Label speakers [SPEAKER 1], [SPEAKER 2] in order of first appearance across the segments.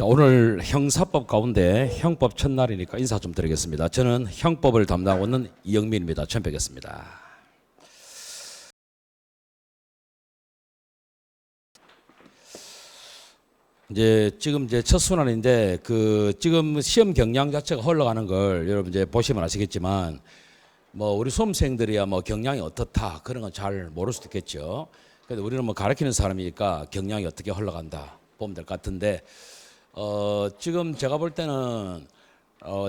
[SPEAKER 1] 자, 오늘 형사법 가운데 형법 첫날이니까 인사 좀 드리겠습니다. 저는 형법을 담당하고 있는 이영민입니다. 처음 뵙겠습니다. 지금 첫 순환인데 지금 시험 경량 자체가 흘러가는 걸 여러분 보시면 아시겠지만 우리 수험생들이야 경량이 어떻다 그런 건 잘 모를 수도 있겠죠. 근데 우리는 가르치는 사람이니까 경량이 어떻게 흘러간다 보면 될 것 같은데 지금 제가 볼 때는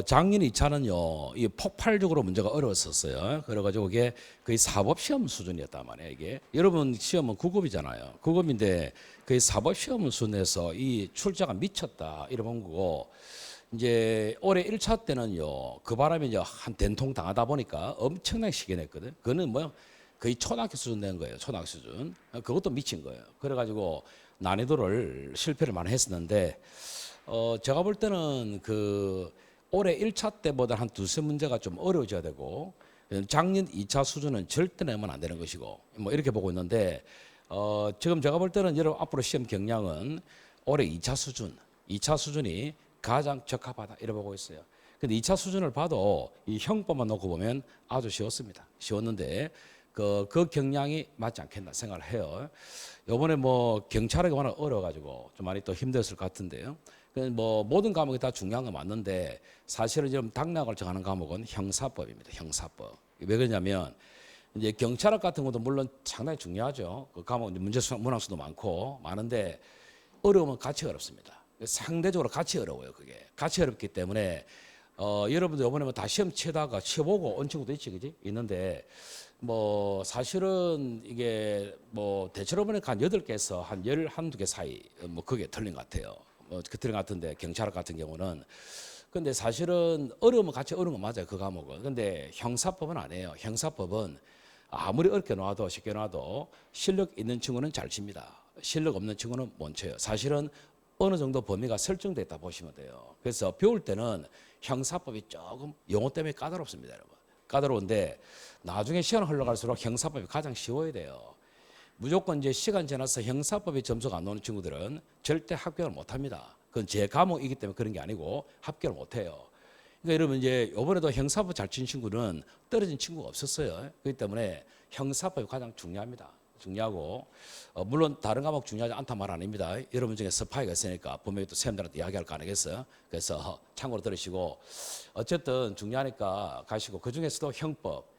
[SPEAKER 1] 작년 2차는요, 이 폭발적으로 문제가 어려웠었어요. 그래가지고 이게 거의 사법시험 수준이었단 말이에요. 이게 여러분 시험은 9급이잖아요. 9급인데 거의 사법시험 수준에서 이 출제가 미쳤다 이런 거고, 이제 올해 1차 때는요, 그 바람에 이제 한 된통 당하다 보니까 엄청나게 시게 냈거든. 그거는 거의 초등학교 수준 된 거예요. 초등학교 수준. 그것도 미친 거예요. 그래가지고 난이도를 실패를 많이 했었는데, 제가 볼 때는 올해 1차 때보다 한 두세 문제가 좀 어려워져야 되고, 작년 2차 수준은 절대 내면 안 되는 것이고, 이렇게 보고 있는데, 지금 제가 볼 때는 여러분 앞으로 시험 경량은 올해 2차 수준이 가장 적합하다 이렇게 보고 있어요. 근데 2차 수준을 봐도 이 형법만 놓고 보면 아주 쉬웠습니다. 쉬웠는데 그 경량이 맞지 않겠나 생각을 해요. 요번에 경찰이 워낙 어려워가지고 좀 많이 또 힘들었을 것 같은데요. 모든 과목이 다 중요한 건 맞는데 사실은 지금 당락을 정하는 과목은 형사법입니다. 형사법. 왜 그러냐면 이제 경찰학 같은 것도 물론 상당히 중요하죠. 그 과목 문항수도 많은데 어려우면 같이 어렵습니다. 상대적으로 같이 어려워요. 그게 같이 어렵기 때문에 여러분들 이번에 다 시험 치다가 치보고 온 친구도 있지, 그지? 있는데 사실은 이게 대체로 보니까 한 8개에서 한 11~2개 사이 그게 틀린 것 같아요. 틀린 것 같은데 경찰학 같은 경우는 근데 사실은 어려우면 같이 어려운 거 맞아요. 그 과목은. 근데 형사법은 아니에요. 형사법은 아무리 어렵게 놔도 쉽게 놔도 실력 있는 친구는 잘 칩니다. 실력 없는 친구는 못 쳐요. 사실은 어느 정도 범위가 설정돼 있다 보시면 돼요. 그래서 배울 때는 형사법이 조금 용어 때문에 까다롭습니다, 여러분. 까다로운데 나중에 시간 흘러갈수록 형사법이 가장 쉬워야 돼요. 무조건 이제 시간 지나서 형사법에 점수가 안 나오는 친구들은 절대 합격을 못 합니다. 그건 제 과목이기 때문에 그런 게 아니고 합격을 못 해요. 그러니까 여러분 이번에도 형사법 잘 친 친구는 떨어진 친구가 없었어요. 그렇기 때문에 형사법이 가장 중요하고 물론 다른 과목 중요하지 않다 말 아닙니다. 여러분 중에 스파이가 있으니까 분명히 또 선생님들한테 이야기할 거 아니겠어요? 그래서 참고로 들으시고 어쨌든 중요하니까 가시고 그중에서도 형법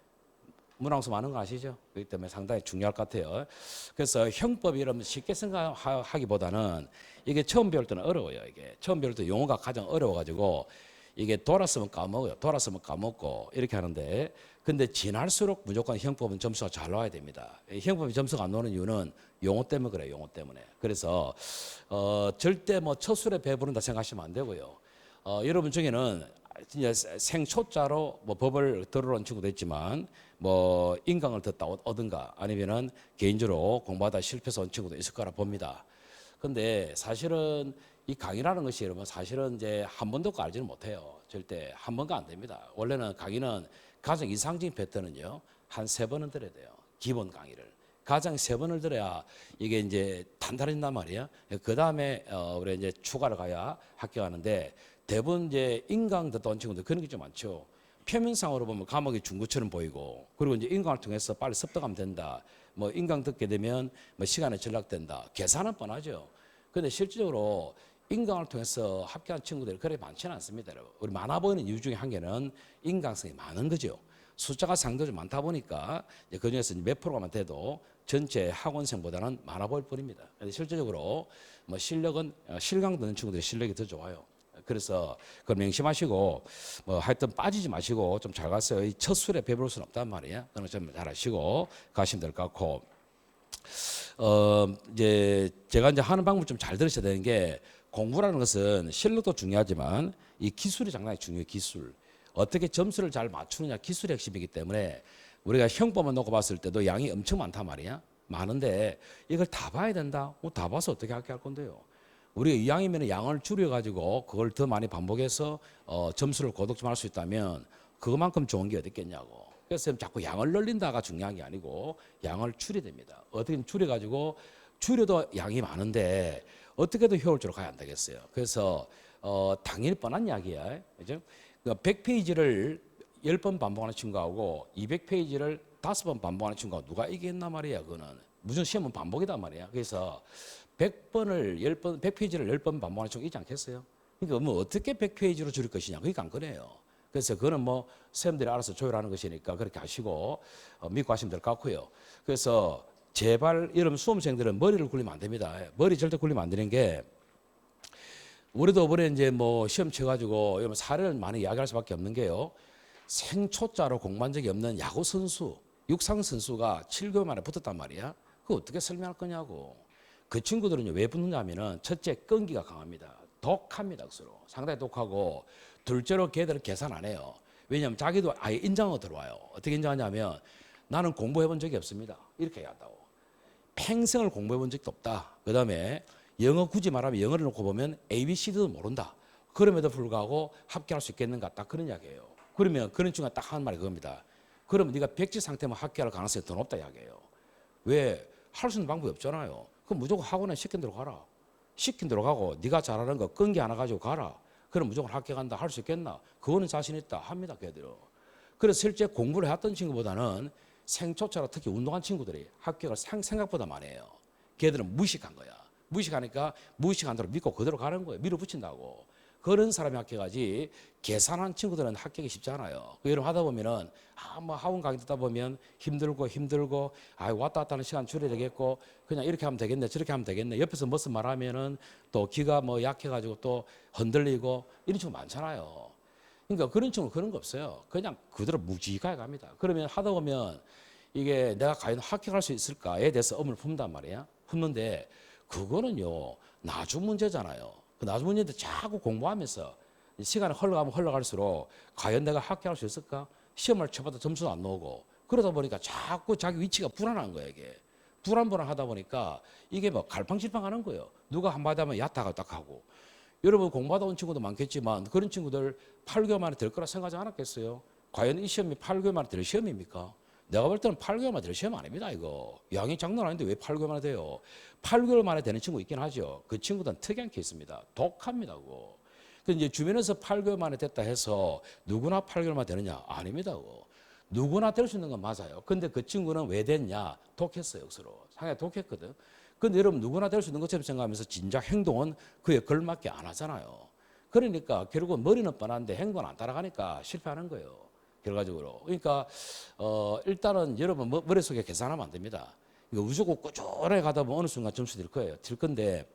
[SPEAKER 1] 문항수 많은 거 아시죠? 그렇기 때문에 상당히 중요할 것 같아요. 그래서 형법이 여러분 쉽게 생각하기보다는 이게 처음 배울 때는 어려워요. 이게 처음 배울 때 용어가 가장 어려워가지고 이게 돌았으면 까먹고 이렇게 하는데 근데 지날수록 무조건 형법은 점수가 잘 나와야 됩니다. 형법이 점수가 안 나오는 이유는 용어 때문에 그래요. 용어 때문에. 그래서 절대 첫 술에 배부른다 생각하시면 안 되고요. 여러분 중에는 진짜 생초자로 법을 들어온 친구도 있지만 인강을 듣다 오든가 아니면은 개인적으로 공부하다 실패해서 온 친구도 있을 거라 봅니다. 근데 사실은 이 강의라는 것이 여러분 사실은 이제 한 번도 알지는 못해요. 절대 한 번도 안 됩니다. 원래는 강의는 가장 이상적인 패턴은요 한 3번은 들어야 돼요. 기본 강의를 가장 3번을 들어야 이게 이제 단단해진단 말이에요. 그 다음에 우리 이제 추가를 가야 합격하는데 대부분 이제 인강 듣다 온 친구들 그런 게 좀 많죠. 표면상으로 보면 과목이 중구처럼 보이고 그리고 이제 인강을 통해서 빨리 습득하면 된다. 인강 듣게 되면 시간이 절약된다. 계산은 뻔하죠. 근데 실질적으로 인강을 통해서 합격한 친구들이 그렇게 많지는 않습니다. 여러분. 우리 많아 보이는 이유 중에 한 개는 인강성이 많은 거죠. 숫자가 상대적으로 많다 보니까 그 중에서 몇 프로만 돼도 전체 학원생보다는 많아 보일 뿐입니다. 근데 실질적으로 실력은 실강 듣는 친구들이 실력이 더 좋아요. 그래서 그걸 명심하시고 하여튼 빠지지 마시고 좀 잘 갔어요. 이 첫 술에 배부를 수는 없단 말이에요. 그건 좀 잘 아시고 가시면 될 것 같고 이제 제가 이제 하는 방법 좀 잘 들으셔야 되는 게 공부라는 것은 실력도 중요하지만 이 기술이 상당히 중요해요. 기술. 어떻게 점수를 잘 맞추느냐 기술이 핵심이기 때문에 우리가 형법만 놓고 봤을 때도 양이 엄청 많단 말이야. 많은데 이걸 다 봐야 된다. 다 봐서 어떻게 할게 할 건데요. 우리가 이왕이면 양을 줄여가지고 그걸 더 많이 반복해서 점수를 고득점할 수 있다면 그것만큼 좋은 게 어디 있겠냐고. 그래서 자꾸 양을 늘린다가 중요한 게 아니고 양을 줄여야 됩니다. 어떻게 줄여가지고 줄여도 양이 많은데 어떻게든 효율적으로 가야 안 되겠어요. 그래서 당연히 뻔한 이야기야. 그죠? 그러니까 100페이지를 10번 반복하는 친구하고 200페이지를 5번 반복하는 친구하고 누가 이기겠나 말이야. 그거는 무슨 시험은 반복이단 말이야. 그래서 100페이지를 10번 반복하는 친구 있지 않겠어요? 그러니까 뭐 어떻게 100페이지로 줄일 것이냐. 그게 안 꺼내요. 그래서 그거는 뭐 선생님들이 알아서 조율하는 것이니까 그렇게 하시고 믿고 하시면 될 것 같고요. 그래서 제발 여러분 수험생들은 머리를 굴리면 안 됩니다. 머리 절대 굴리면 안 되는 게 우리도 이번에 이제 뭐 시험 쳐가지고 여러분 사례를 많이 이야기할 수밖에 없는 게요. 생초자로 공부한 적이 없는 야구 선수, 육상 선수가 7개월 만에 붙었단 말이야. 그거 어떻게 설명할 거냐고. 그 친구들은 왜 붙느냐면은 첫째 끈기가 강합니다. 독합니다. 서로 상당히 독하고 둘째로 걔들은 계산 안 해요. 왜냐하면 자기도 아예 인정하고 들어와요. 어떻게 인정하냐면 나는 공부해 본 적이 없습니다. 이렇게 얘기한다고. 평생을 공부해 본 적도 없다. 그 다음에 영어 굳이 말하면 영어를 놓고 보면 ABC도 모른다. 그럼에도 불구하고 합격할 수 있겠는가 딱 그런 이야기예요. 그러면 그런 친구가 딱 하는 말이 그겁니다. 그러면 네가 백지 상태면 합격할 가능성이 더 높다 이야기예요. 왜? 할 수 있는 방법이 없잖아요. 그럼 무조건 학원에 시킨 대로 가라. 시킨 대로 가고 네가 잘하는 거 끈기 하나 가지고 가라. 그럼 무조건 합격한다. 할 수 있겠나? 그거는 자신 있다. 합니다. 걔들은. 그래서 실제 공부를 했던 친구보다는 생초처럼 특히 운동한 친구들이 합격을 생각보다 많이 해요. 걔들은 무식한 거야. 무식하니까 무식한 대로 믿고 그대로 가는 거예요. 밀어붙인다고. 그런 사람이 합격하지 계산한 친구들은 합격이 쉽지 않아요. 여러분 하다 보면은 뭐 학원 강의 듣다 보면 힘들고 왔다 갔다 하는 시간 줄여야 되겠고 그냥 이렇게 하면 되겠네 저렇게 하면 되겠네 옆에서 무슨 말하면은 또 기가 뭐 약해가지고 또 흔들리고 이런 친구 많잖아요. 그러니까 그런 친구 그런 거 없어요. 그냥 그대로 묵직하게 갑니다. 그러면 하다 보면 이게 내가 과연 합격할 수 있을까에 대해서 의문을 품단 말이야. 품는데 그거는요 나중 문제잖아요. 그 나중 문제인데 자꾸 공부하면서 시간이 흘러가면 흘러갈수록 과연 내가 합격할 수 있을까? 시험을 쳐봐도 점수도 안 나오고 그러다 보니까 자꾸 자기 위치가 불안한 거예요. 이게 불안하다 보니까 이게 뭐 갈팡질팡하는 거예요. 누가 한마디 하면 야타가 딱 하고 여러분 공부하다 온 친구도 많겠지만 그런 친구들 8개월 만에 될 거라 생각하지 않았겠어요? 과연 이 시험이 8개월 만에 될 시험입니까? 내가 볼 때는 8개월 만에 될 시험 아닙니다. 이거 양이 장난 아닌데 왜 8개월 만에 돼요? 8개월 만에 되는 친구 있긴 하죠. 그 친구들은 특이한 케이스입니다. 독합니다. 그거. 근데 이제 주변에서 8개월 만에 됐다 해서 누구나 8개월 만에 되느냐? 아닙니다. 그거. 누구나 될 수 있는 건 맞아요. 근데 그 친구는 왜 됐냐? 독했어요. 서로. 상당히 독했거든. 근데 여러분 누구나 될 수 있는 것처럼 생각하면서 진작 행동은 그에 걸맞게 안 하잖아요. 그러니까 결국은 머리는 뻔한데 행동은 안 따라가니까 실패하는 거예요. 결과적으로. 그러니까 일단은 여러분 머릿속에 계산하면 안 됩니다. 이거 무조건 꾸준하게 가다 보면 어느 순간 점수 될 거예요. 될 건데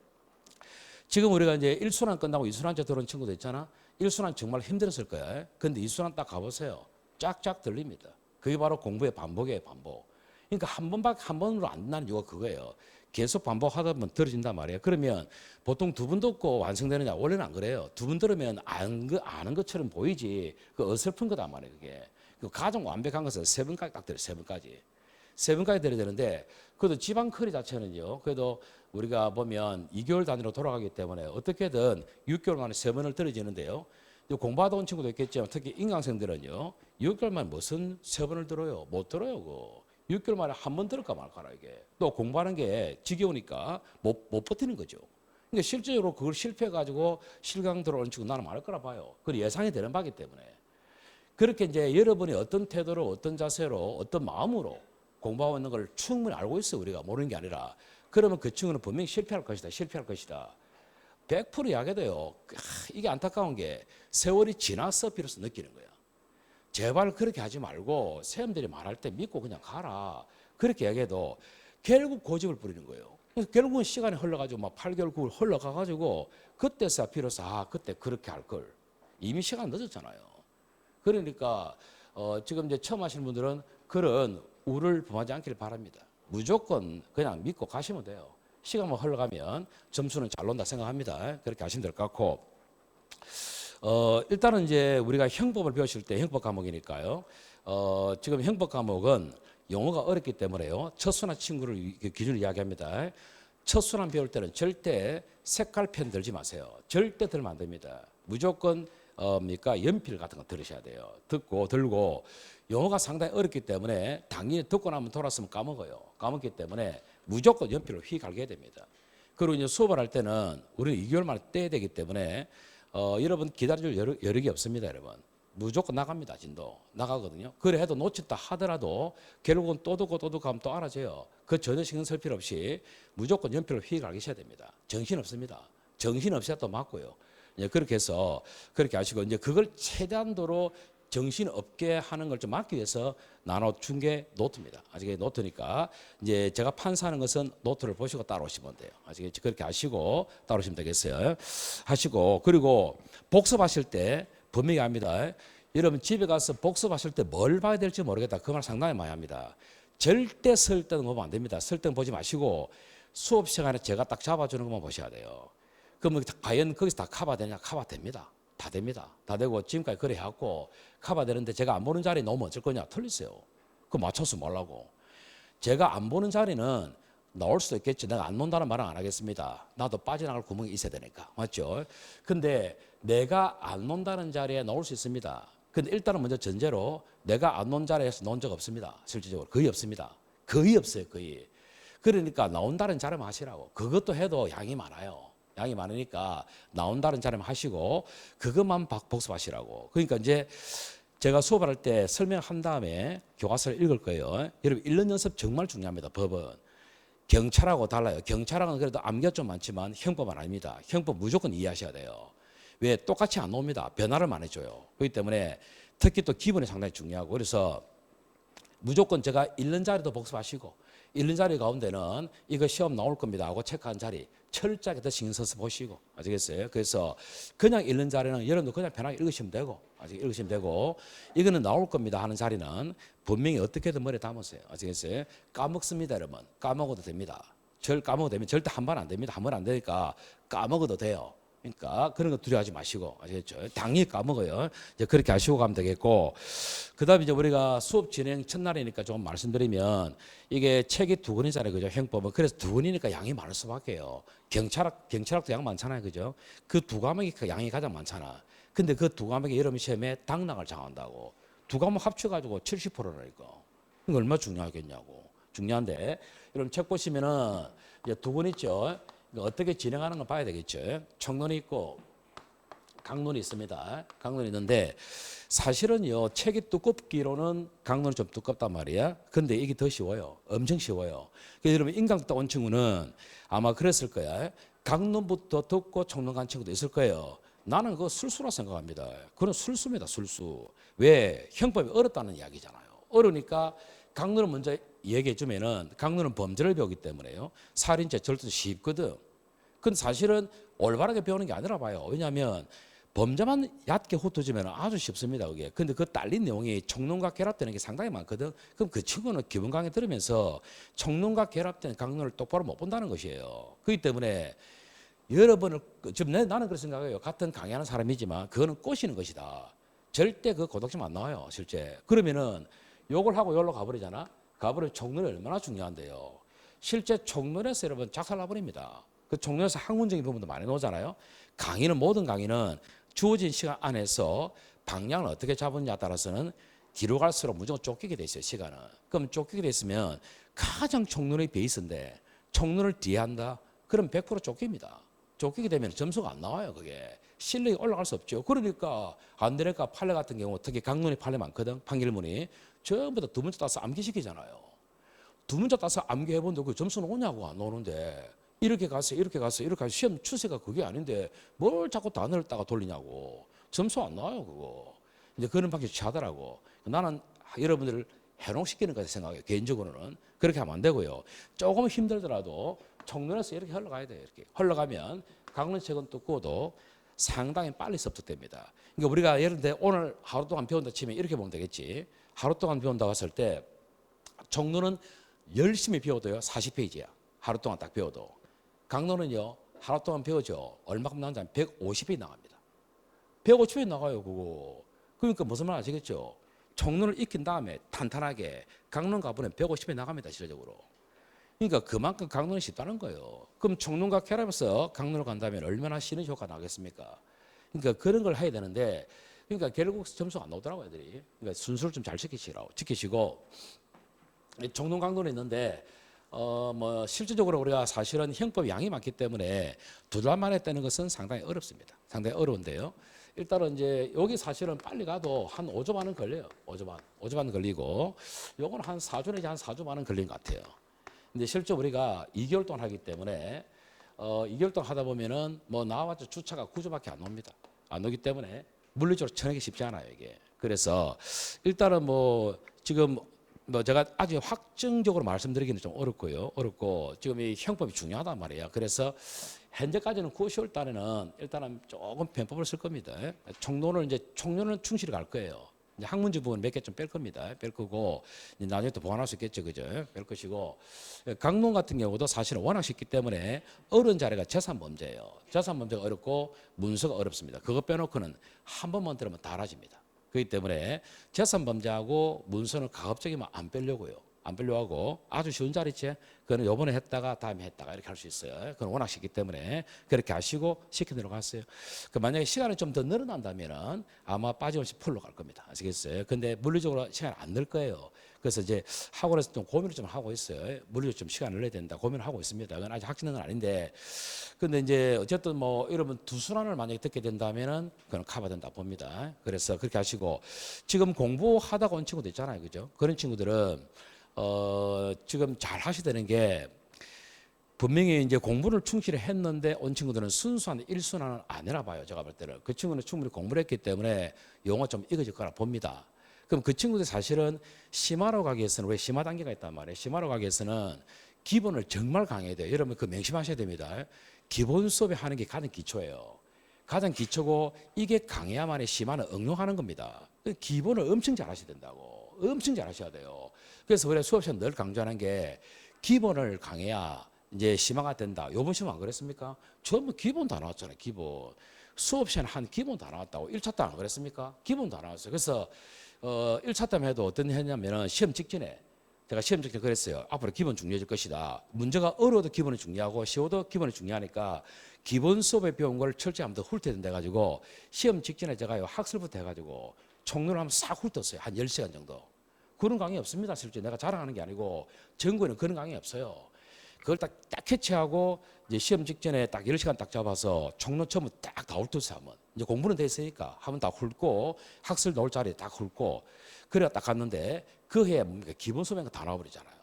[SPEAKER 1] 지금 우리가 이제 1순환 끝나고 2순환제 들어온 친구도 있잖아. 1순환 정말 힘들었을 거야. 근데 2순환 딱 가보세요. 쫙쫙 들립니다. 그게 바로 공부의 반복이에요. 반복. 그러니까 한 번으로 안 된다는 이유가 그거예요. 계속 반복하다 보면 들어진단 말이에요. 그러면 보통 두 번 듣고 완성되느냐? 원래는 안 그래요. 두 번 들으면 아는 것처럼 보이지. 그 어설픈 거단 말이에요. 그게. 그 가장 완벽한 것은 세 번까지 딱 들어요. 세 번까지. 세 번까지 들어야 되는데 그래도 지방 커리 자체는요. 그래도 우리가 보면 2개월 단위로 돌아가기 때문에 어떻게든 6개월 만에 세 번을 들어지는데요. 공부하다 온 친구도 있겠지만 특히 인강생들은요. 6개월 만에 무슨 세 번을 들어요? 못 들어요. 그거. 6개월 만에 한 번 들을까 말까라 이게. 또 공부하는 게 지겨우니까 못 버티는 거죠. 그러니까 실제로 그걸 실패해가지고 실강 들어오는 친구 나는 많을 거라 봐요. 그건 예상이 되는 바기 때문에. 그렇게 이제 여러분이 어떤 태도로 어떤 자세로 어떤 마음으로 공부하고 있는 걸 충분히 알고 있어요. 우리가 모르는 게 아니라. 그러면 그 친구는 분명히 실패할 것이다. 실패할 것이다. 100% 이야기돼요. 이게 안타까운 게 세월이 지나서 비로소 느끼는 거야. 제발 그렇게 하지 말고 선생님들이 말할 때 믿고 그냥 가라. 그렇게 이야기해도 결국 고집을 부리는 거예요. 그래서 결국은 시간이 흘러가지고 막 8개월, 9개월 흘러가가지고 그때서 비로소 그때 그렇게 할 걸. 이미 시간 늦었잖아요. 그러니까 지금 이제 처음 하시는 분들은 그런 우를 범하지 않기를 바랍니다. 무조건 그냥 믿고 가시면 돼요. 시간만 흘러가면 점수는 잘 논다 생각합니다. 그렇게 하시면 될 것 같고 일단은 이제 우리가 형법을 배우실 때 형법 과목이니까요. 지금 형법 과목은 용어가 어렵기 때문에요. 첫 순환 친구를 기준으로 이야기합니다. 첫 순환 배울 때는 절대 색깔 펜 들지 마세요. 절대 들면 안 됩니다. 무조건 연필 같은 거 들으셔야 돼요. 들고 영어가 상당히 어렵기 때문에 당연히 듣고 나면 돌았으면 까먹어요. 까먹기 때문에 무조건 연필로 휘 갈겨야 됩니다. 그리고 이제 수업을 할 때는 우리는 2개월 만에 떼야 되기 때문에 여러분 기다려줄 여력이 없습니다, 여러분. 무조건 나갑니다, 진도. 나가거든요. 그래 해도 놓쳤다 하더라도 결국은 또 듣고 또 듣고 하면 또 알아져요. 그 전혀 신경 쓸 필요 없이 무조건 연필로 휘가 가셔야 됩니다. 정신 없습니다. 정신 없이야 또 맞고요. 이제 그렇게 해서 그렇게 하시고 이제 그걸 최대한도로 정신 없게 하는 걸 좀 막기 위해서 나눠준 게 노트입니다. 아시겠죠? 노트니까 이제 제가 판사하는 것은 노트를 보시고 따라오시면 돼요. 아시겠죠? 그렇게 하시고 따라오시면 되겠어요. 하시고 그리고 복습하실 때 분명히 합니다. 여러분 집에 가서 복습하실 때 뭘 봐야 될지 모르겠다. 그 말 상당히 많이 합니다. 절대 설득 보면 안 됩니다. 설득 보지 마시고 수업 시간에 제가 딱 잡아주는 것만 보셔야 돼요. 그러면 과연 거기서 다 커버되냐? 커버됩니다. 다 됩니다. 다 되고 지금까지 그래 해갖고 커버되는데 제가 안 보는 자리에 놓으면 어쩔 거냐? 틀리세요. 그거 맞춰서 뭐라고. 제가 안 보는 자리는 나올 수도 있겠지. 내가 안 논다는 말은 안 하겠습니다. 나도 빠져나갈 구멍이 있어야 되니까. 맞죠? 근데 내가 안 논다는 자리에 나올 수 있습니다. 근데 일단은 먼저 전제로 내가 안 논 자리에서 논 적 없습니다. 실질적으로. 거의 없습니다. 거의 없어요. 거의. 그러니까 나온다는 자리만 하시라고. 그것도 해도 양이 많아요. 양이 많으니까 나온다는 자리만 하시고 그것만 복습하시라고. 그러니까 이제 제가 수업을 할 때 설명한 다음에 교과서를 읽을 거예요. 여러분 1년 연습 정말 중요합니다. 법은. 경찰하고 달라요. 경찰하고는 그래도 암기가 좀 많지만 형법은 아닙니다. 형법 무조건 이해하셔야 돼요. 왜? 똑같이 안 나옵니다. 변화를 많이 줘요. 그렇기 때문에 특히 또 기본이 상당히 중요하고 그래서 무조건 제가 읽는 자리도 복습하시고 읽는 자리 가운데는 이거 시험 나올 겁니다 하고 체크한 자리 철저하게 더 신경 써서 보시고 아시겠어요? 그래서 그냥 읽는 자리는 여러분도 그냥 편하게 읽으시면 되고 아직 읽으시면 되고 이거는 나올 겁니다 하는 자리는 분명히 어떻게든 머리에 담으세요. 아시겠어요? 까먹습니다 여러분. 까먹어도 됩니다. 절 까먹어도 됩니다. 절대 한 번 안 됩니다. 한 번 안 되니까 까먹어도 돼요. 그러니까 그런 거 두려워하지 마시고 아시겠죠? 당연히 까먹어요. 이제 그렇게 하시고 가면 되겠고 그다음에 이제 우리가 수업 진행 첫날이니까 좀 말씀드리면 이게 책이 2권이잖아요, 그죠? 형법은 그래서 2권이니까 양이 많을 수밖에요. 경찰학도 양 많잖아요, 그죠? 그 2과목이 양이 가장 많잖아. 근데 그 2과목이 여러분 시험에 당락을 정한다고 2과목 합쳐가지고 70%라니까. 이거 얼마나 중요하겠냐고. 중요한데 여러분 책 보시면은 이제 2권 있죠. 어떻게 진행하는 거 봐야 되겠죠. 청론이 있고 강론이 있습니다. 강론이 있는데 사실은요 책이 두껍기로는 강론이 좀 두껍단 말이야. 근데 이게 더 쉬워요. 엄청 쉬워요. 그래서 여러분 인강도 온 친구는 아마 그랬을 거야. 강론부터 듣고 청론 간 친구도 있을 거예요. 나는 그거 술수라 생각합니다. 그건 술수입니다. 술수. 왜? 형법이 어렵다는 이야기잖아요. 어려우니까 강론을 먼저 얘기해 주면은 강론은 범죄를 배우기 때문에요. 살인죄 절도 쉽거든. 근데 사실은 올바르게 배우는 게 아니라 봐요. 왜냐하면 범죄만 얕게 훑어주면 아주 쉽습니다. 그게. 근데 그 딸린 내용이 총론과 결합되는 게 상당히 많거든. 그럼 그 친구는 기본 강의 들으면서 총론과 결합된 강론을 똑바로 못 본다는 것이에요. 그렇기 때문에 여러분을 지금 나는 그렇게 생각해요. 같은 강의하는 사람이지만 그거는 꼬시는 것이다. 절대 그 고독점 안 나와요. 실제. 그러면은 욕을 하고 여기로 가버리잖아. 가버리면 총론이 얼마나 중요한데요. 실제 총론에서 여러분 작살나버립니다. 그 총론에서 학문적인 부분도 많이 나오잖아요. 강의는 모든 강의는 주어진 시간 안에서 방향을 어떻게 잡느냐에 따라서는 뒤로 갈수록 무조건 쫓기게 돼 있어요. 시간은. 그럼 쫓기게 돼 있으면 가장 총론의 베이스인데 총론을 뒤에 한다? 그럼 100% 쫓깁니다. 쫓기게 되면 점수가 안 나와요. 그게. 실력이 올라갈 수 없죠. 그러니까 안 되니까 판례 같은 경우 특히 강론이 판례 많거든. 판결문이. 전부 다 2문제 따서 암기시키잖아요. 2문제 따서 암기해본데 그 점수는 오냐고 안 오는데 이렇게 가서 이렇게 가서 이렇게 가서 시험 추세가 그게 아닌데 뭘 자꾸 단어를 따가 돌리냐고. 점수 안 나와요 그거. 이제 그런 방식이 취하더라고. 나는 여러분들을 해롱시키는 것을 생각해요. 개인적으로는. 그렇게 하면 안 되고요. 조금 힘들더라도 총론에서 이렇게 흘러가야 돼요. 이렇게 흘러가면 강론책은 듣고도 상당히 빨리 습득됩니다. 그러니까 우리가 예를 들어 오늘 하루 동안 배운다 치면 이렇게 보면 되겠지. 하루 동안 배운다고 했을 때 총론은 열심히 배워도요 40페이지야. 하루 동안 딱 배워도. 강론은요 하루 동안 배워줘. 얼마큼 나오는지 150페이지 나갑니다. 150페이지 나가요 그거. 그러니까 무슨 말 아시겠죠? 총론을 익힌 다음에 탄탄하게 강론 가보면 150페이지 나갑니다. 실질적으로. 그러니까 그만큼 강론이 쉽다는 거예요. 그럼 총론과 결합해서 강론을 간다면 얼마나 쉬는 효과가 나겠습니까? 그러니까 그런 걸 해야 되는데 그러니까 결국 점수가 안 나오더라고요, 애들이. 그러니까 순서를 좀 잘 지키시고 총론 강론이 있는데 뭐 실질적으로 우리가 사실은 형법 양이 많기 때문에 2달 만에 떼는 것은 상당히 어렵습니다. 상당히 어려운데요. 일단은 이제 여기 사실은 빨리 가도 한 5조 반은 걸려요. 5조 반 걸리고 요거는 한 4조 내지 한 4조 반은 걸린 것 같아요. 근데 실제 우리가 2개월 동안 하기 때문에 2개월 동안 하다 보면은 뭐 나와봤자 주차가 9조밖에 안 옵니다. 안 오기 때문에 물리적으로 쳐내기 쉽지 않아요, 이게. 그래서 일단은 뭐 지금 뭐 제가 아주 확정적으로 말씀드리기는 좀 어렵고 지금 이 형법이 중요하단 말이에요. 그래서 현재까지는 9, 10월 달에는 일단은 조금 편법을 쓸 겁니다. 총론은 충실히 갈 거예요. 이제 학문지 부분 몇 개 좀 뺄 겁니다. 뺄 거고 이제 나중에 또 보완할 수 있겠죠, 그죠? 뺄 것이고 강론 같은 경우도 사실은 워낙 쉽기 때문에 어려운 자리가 재산범죄예요. 재산범죄가 어렵고 문서가 어렵습니다. 그거 빼놓고는 한 번만 들으면 다 알아집니다. 그렇기 때문에 재산범죄하고 문서는 가급적이면 안 빼려고요. 안 빼려고 하고 아주 쉬운 자리지. 그거는 요번에 했다가 다음에 했다가 이렇게 할 수 있어요. 그건 워낙 쉽기 때문에 그렇게 하시고 시켜 들어갔어요. 그 만약에 시간이 좀 더 늘어난다면은 아마 빠짐없이 풀로 갈 겁니다. 아시겠어요? 근데 물리적으로 시간 안 늘 거예요. 그래서 이제 학원에서 좀 고민을 좀 하고 있어요. 물리적으로 좀 시간을 내야 된다. 고민을 하고 있습니다. 그건 아직 확진은 건 아닌데. 근데 이제 어쨌든 뭐 여러분 두 순환을 만약에 듣게 된다면은 그건 커버된다 봅니다. 그래서 그렇게 하시고 지금 공부하다가 온 친구들 있잖아요. 그죠? 그런 친구들은 지금 잘 하셔야 되는 게 분명히 이제 공부를 충실히 했는데 온 친구들은 순수한 1순환을 안 해나 봐요. 제가 볼 때는. 그 친구는 충분히 공부를 했기 때문에 용어 좀 익어질 거라 봅니다. 그럼 그 친구들 사실은 심화로 가기 위해서는 왜 심화 단계가 있단 말이에요. 심화로 가기 위해서는 기본을 정말 강해야 돼요. 여러분 그 명심하셔야 됩니다. 기본 수업에 하는 게 가장 기초예요. 가장 기초고 이게 강해야만이 심화는 응용하는 겁니다. 기본을 엄청 잘 하셔야 된다고. 엄청 잘 하셔야 돼요. 그래서 우리가 수업 시간 늘 강조하는 게 기본을 강해야 이제 심화가 된다. 요번 시험 안 그랬습니까? 전부 기본 다 나왔잖아요. 기본. 수업 시간 한 기본 다 나왔다고. 1차 때 안 그랬습니까? 기본 다 나왔어요. 그래서 1차 때만 해도 어떤 했냐면은 시험 직전에 제가 시험 직전에 그랬어요. 앞으로 기본 중요해질 것이다. 문제가 어려워도 기본이 중요하고 쉬워도 기본이 중요하니까 기본 수업에 배운 걸 철저히 한번 더 훑어야 돼가지고 시험 직전에 제가 학술부터 해가지고 총론을 한번 싹 훑었어요. 한 10시간 정도. 그런 강의 없습니다. 실제 내가 자랑하는 게 아니고 전국에는 그런 강의 없어요. 그걸 딱 캐치하고 이제 시험 직전에 딱 10시간 딱 잡아서 총론 처음 딱 다 훑었어요. 한번. 이제 공부는 돼 있으니까 한번 다 훑고 학술 나올 자리에 딱 훑고 그래 딱 갔는데 그 해에 기본 수업이 다 나와버리잖아요.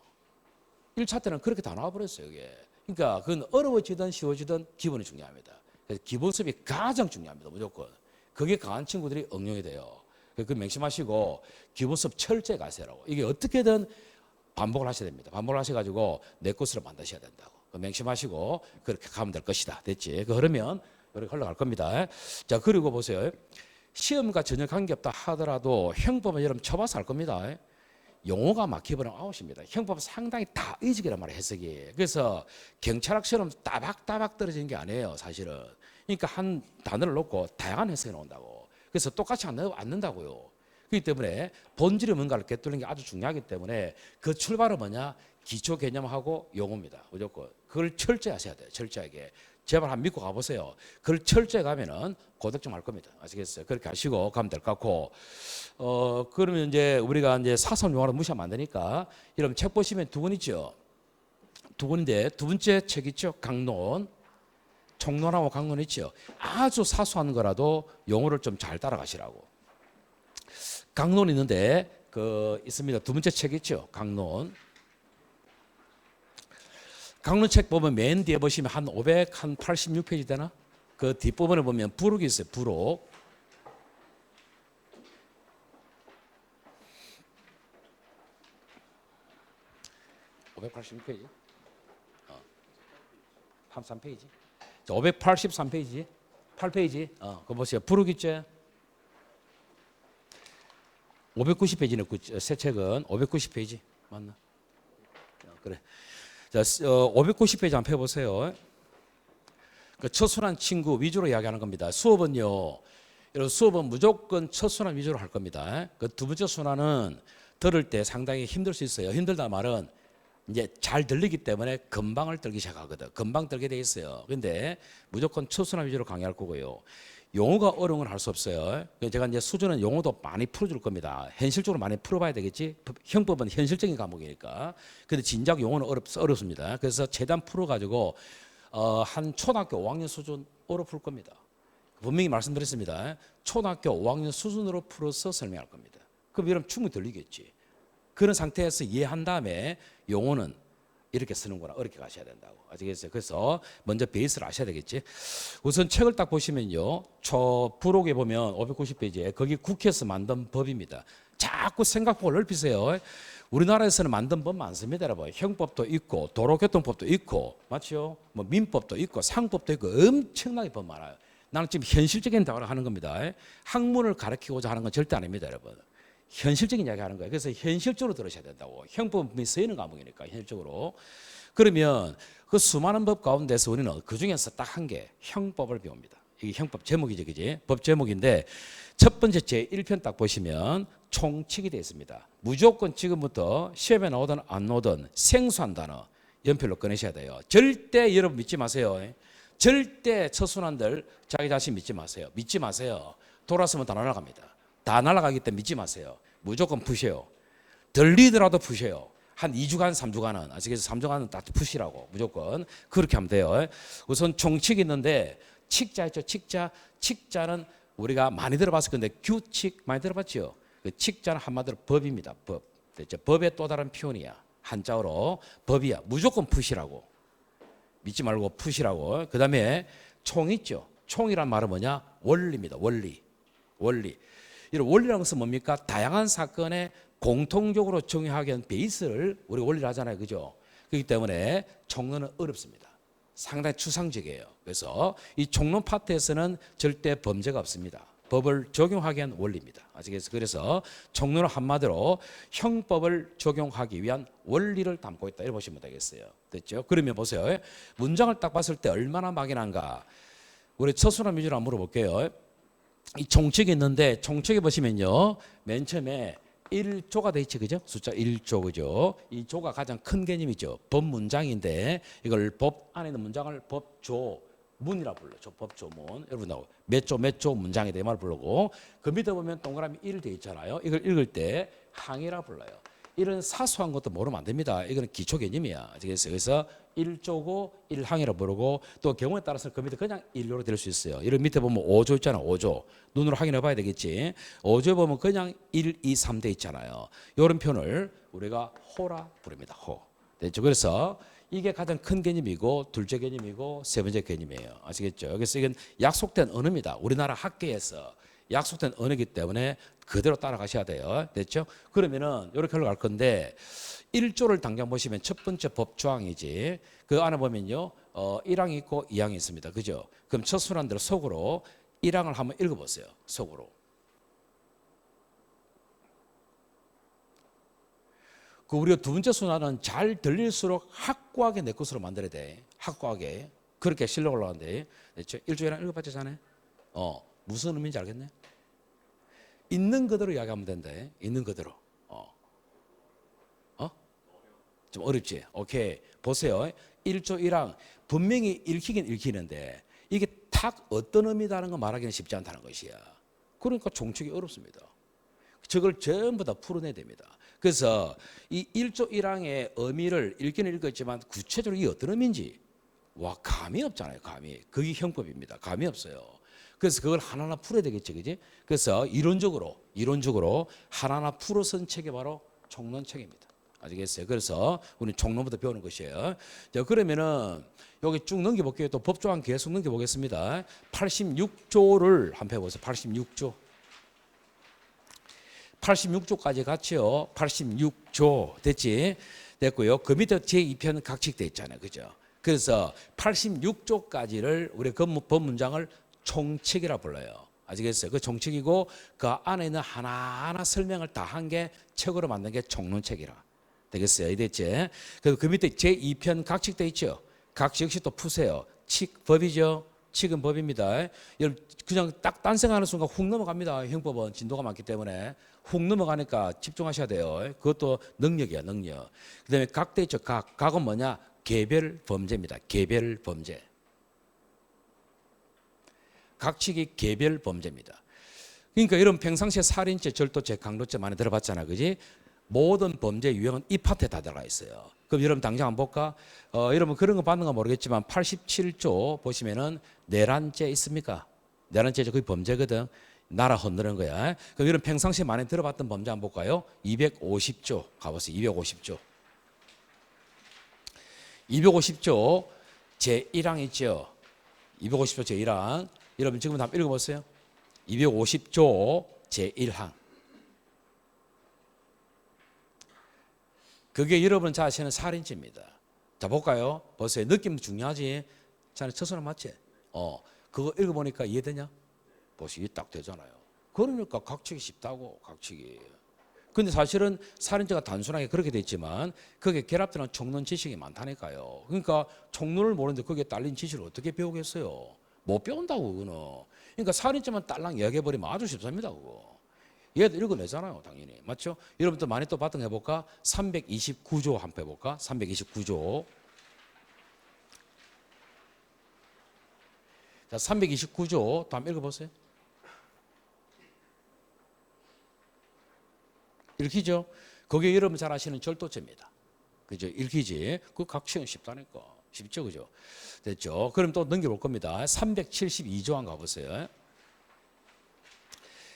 [SPEAKER 1] 1차 때는 그렇게 다 나와버렸어요. 이게. 그러니까 그건 어려워지든 쉬워지든 기본이 중요합니다. 그래서 기본 수업이 가장 중요합니다. 무조건. 그게 강한 친구들이 응용이 돼요. 그 명심하시고 기본 수업 철저히 가세요라고. 이게 어떻게든 반복을 하셔야 됩니다. 반복을 하셔가지고 내 것으로 만드셔야 된다고. 명심하시고 그렇게 가면 될 것이다. 됐지? 그러면 이렇게 흘러갈 겁니다. 자, 그리고 보세요. 시험과 전혀 관계없다 하더라도 형법은 여러분 쳐봐서 알 겁니다. 용어가 막혀버리면 아웃입니다. 형법은 상당히 다 의지기란 말이에요. 해석이. 그래서 경찰학 시험 따박따박 떨어지는 게 아니에요. 사실은. 그러니까 한 단어를 놓고 다양한 해석이 나온다고. 그래서 똑같이 안 넣는다고요. 그렇기 때문에 본질의 뭔가를 꿰뚫는 게 아주 중요하기 때문에 그 출발은 뭐냐? 기초 개념하고 용어입니다. 무조건. 그걸 철저히 하셔야 돼요. 철저하게. 제발 한번 믿고 가보세요. 그걸 철저히 가면은 고득점 할 겁니다. 아시겠어요? 그렇게 하시고 가면 될 것 같고. 그러면 이제 우리가 이제 사선 용어를 무시하면 안 되니까 여러분 책 보시면 두 권 있죠? 두 권인데 두 번째 책 있죠? 강론. 총론하고 강론 있죠? 아주 사소한 거라도 용어를 좀 잘 따라가시라고. 강론 있는데 그 있습니다. 두 번째 책 있죠? 강론. 강론 책 보면 맨 뒤에 보시면 한 586페이지 되나? 그 뒷부분에 보면 부록이 있어요. 부록. (586페이지) 33페이지. 583페이지. 8페이지. 그거 보세요. 부록 있죠? 590페이지는 새 책은 590페이지 맞나? 그래. 자, 590페이지 한번 펴보세요. 그 첫순환 친구 위주로 이야기하는 겁니다. 수업은요, 여러분 수업은 무조건 첫순환 위주로 할 겁니다. 그 두 번째 순환은 들을 때 상당히 힘들 수 있어요. 힘들다 말은 이제 잘 들리기 때문에 금방을 들기 시작하거든. 금방 들게 돼 있어요. 근데 무조건 첫순환 위주로 강의할 거고요. 용어가 어려운 건 할 수 없어요. 제가 이제 수준은 용어도 많이 풀어줄 겁니다. 현실적으로 많이 풀어봐야 되겠지. 형법은 현실적인 과목이니까. 근데 진작 용어는 어렵습니다. 그래서 최대한 풀어가지고 한 초등학교 5학년 수준 풀 겁니다. 분명히 말씀드렸습니다. 초등학교 5학년 수준으로 풀어서 설명할 겁니다. 그럼 여러분 충분히 들리겠지. 그런 상태에서 이해한 다음에 용어는 이렇게 쓰는구나, 어렵게 가셔야 된다고. 아시겠어요? 그래서 먼저 베이스를 아셔야 되겠지. 우선 책을 딱 보시면요, 부록에 보면 590페이지에 거기 국회에서 만든 법입니다. 자꾸 생각폭을 넓히세요. 우리나라에서는 만든 법 많습니다, 여러분. 형법도 있고 도로교통법도 있고, 맞죠? 뭐 민법도 있고 상법도 있고 엄청나게 법 많아요. 나는 지금 현실적인 대화를 하는 겁니다. 학문을 가르치고자 하는 건 절대 아닙니다, 여러분. 현실적인 이야기 하는 거예요. 그래서 현실적으로 들으셔야 된다고. 형법이 쓰이는 과목이니까 현실적으로. 그러면 그 수많은 법 가운데서 우리는 그 중에서 딱 한 개, 형법을 배웁니다. 이게 형법 제목이죠, 그지? 법 제목인데 첫 번째 제1편 딱 보시면 총칙이 되어 있습니다. 무조건 지금부터 시험에 나오든 안 나오든 생소한 단어 연필로 꺼내셔야 돼요. 절대 여러분 믿지 마세요. 절대 처순한들 자기 자신 믿지 마세요. 믿지 마세요. 돌아서면 다 날아갑니다. 다 날아가기 때문에 믿지 마세요. 무조건 푸셔요. 들리더라도 푸셔요. 한 2주간, 3주간은, 아시겠어요? 3주간은 다 푸시라고. 무조건. 그렇게 하면 돼요. 우선 총칙이 있는데, 칙자 있죠? 칙자. 칙자는 우리가 많이 들어봤을 건데, 규칙 많이 들어봤죠? 그 칙자는 한마디로 법입니다. 법. 됐죠? 법의 또 다른 표현이야. 한자어로 법이야. 무조건 푸시라고. 믿지 말고 푸시라고. 그 다음에 총 있죠? 총이란 말은 뭐냐? 원리입니다. 원리. 원리. 이런 원리라는 것은 뭡니까? 다양한 사건에 공통적으로 적용하기 위한 베이스를 우리가 원리를 하잖아요. 그죠? 그렇기 때문에 총론은 어렵습니다. 상당히 추상적이에요. 그래서 이 총론 파트에서는 절대 범죄가 없습니다. 법을 적용하기 위한 원리입니다. 아시겠어요? 그래서 총론은 한마디로 형법을 적용하기 위한 원리를 담고 있다. 이렇게 보시면 되겠어요. 됐죠? 그러면 보세요. 문장을 딱 봤을 때 얼마나 막연한가. 우리 처순한 위주로 한번 물어볼게요. 이 총칙이 있는데 총칙에 보시면요, 맨 처음에 1조가 돼 있지, 그죠? 숫자 1조, 그죠? 이 조가 가장 큰 개념이죠. 법 문장인데 이걸 법 안에 있는 문장을 법조 문이라 불러요. 법조문. 여러분 나오 몇 조 문장이다 이 말 부르고, 그 밑에 보면 동그라미 1 돼 있잖아요. 이걸 읽을 때 항이라 불러요. 이런 사소한 것도 모르면 안 됩니다. 이거는 기초 개념이야. 아시겠어요? 그래서 1조고 1항이라 부르고, 또 경우에 따라서 그 밑에 그냥 1조로 될 수 있어요. 이런 밑에 보면 5조 있잖아. 5조. 눈으로 확인해 봐야 되겠지. 5조에 보면 그냥 1, 2, 3 돼 있잖아요. 이런 표현을 우리가 호라 부릅니다. 호. 됐죠? 그래서 이게 가장 큰 개념이고, 둘째 개념이고, 세 번째 개념이에요. 아시겠죠? 그래서 이건 약속된 언어입니다. 우리나라 학계에서 약속된 언어이기 때문에 그대로 따라가셔야 돼요. 됐죠? 그러면은 이렇게 흘러갈 건데, 1조를 당장 보시면 첫 번째 법조항이지. 그 안에 보면요, 1항이 있고 2항이 있습니다. 그죠? 그럼 첫 순환대로 속으로 1항을 한번 읽어보세요. 속으로. 그 우리가 두 번째 순환은 잘 들릴수록 확고하게 내 것으로 만들어야 돼. 확고하게. 그렇게 실력 올라가는데. 됐죠? 1조랑 읽어봤잖아요. 무슨 의미인지 알겠네? 있는 그대로 이야기하면 된대. 있는 그대로. 좀 어렵지? 오케이. 보세요. 1조 1항. 분명히 읽히긴 읽히는데 이게 딱 어떤 의미다는 거 말하기는 쉽지 않다는 것이야. 그러니까 총칙이 어렵습니다. 저걸 전부 다 풀어내야 됩니다. 그래서 이 1조 1항의 의미를 읽기는 읽었지만 구체적으로 이게 어떤 의미인지 감이 없잖아요. 감이. 그게 형법입니다. 감이 없어요. 그래서 그걸 하나하나 풀어야 되겠지, 그지? 그래서 이론적으로 하나하나 풀어 쓴 책이 바로 총론책입니다. 아시겠어요? 그래서 우리 총론부터 배우는 것이에요. 자, 그러면은 여기 쭉 넘겨볼게요. 또 법조항 계속 넘겨보겠습니다. 86조를 한번 해보세요. 86조. 86조까지 같이요. 86조 됐지? 됐고요. 그 밑에 제2편 각칙돼 있잖아요. 그죠? 그래서 86조까지를 우리 그 법문장을 총칙이라 불러요. 아시겠어요? 그 총칙이고 그 안에 있는 하나하나 설명을 다 한 게 책으로 만든 게 총론책이라 되겠어요. 이랬지? 그리고 그 밑에 제2편 각칙돼 있죠. 각칙 역시 또 푸세요. 칙 법이죠. 칙은 법입니다. 그냥 딱 딴생각하는 순간 훅 넘어갑니다. 형법은 진도가 많기 때문에 훅 넘어가니까 집중하셔야 돼요. 그것도 능력이야, 능력. 그다음에 각돼 있죠. 각은 뭐냐? 개별 범죄입니다. 개별 범죄. 각칙이 개별 범죄입니다. 그러니까 여러분 평상시에 살인죄, 절도죄, 강도죄 많이 들어봤잖아, 그지? 모든 범죄 유형은 이 파트에 다 들어가 있어요. 그럼 여러분 당장 한번 볼까? 여러분 그런 거 봤는가 모르겠지만 87조 보시면은 내란죄 있습니까? 내란죄 거의 범죄거든. 나라 흔드는 거야. 그럼 여러분 평상시에 많이 들어봤던 범죄 한번 볼까요? 250조 가보세요. 250조. 250조 제1항 있죠. 250조 제1항. 여러분 지금 한번 읽어보세요. 250조 제1항. 그게 여러분 자신은 살인죄입니다. 자 볼까요? 보세요. 느낌 중요하지. 자네 첫손은 맞지? 그거 읽어보니까 이해되냐? 보시기 딱 되잖아요. 그러니까 각칙이 쉽다고, 각칙이. 근데 사실은 살인죄가 단순하게 그렇게 돼 있지만 그게 결합되는 총론 지식이 많다니까요. 그러니까 총론을 모르는데 거기에 딸린 지식을 어떻게 배우겠어요? 못 배운다고 그거는. 그러니까 살인죄만 딸랑 이야기해버리면 아주 쉽습니다 그거. 얘도 읽어내잖아요 당연히. 맞죠? 여러분들 많이 또 봤던 거 해볼까? 329조 한번 해볼까? 329조. 자 329조 또 한번 읽어보세요. 읽히죠? 그게 여러분 잘 아시는 절도죄입니다. 그죠? 읽히지? 그 각칙은 쉽다니까. 쉽죠? 그죠? 됐죠? 그럼 또 넘겨볼 겁니다. 372조 한번 가보세요.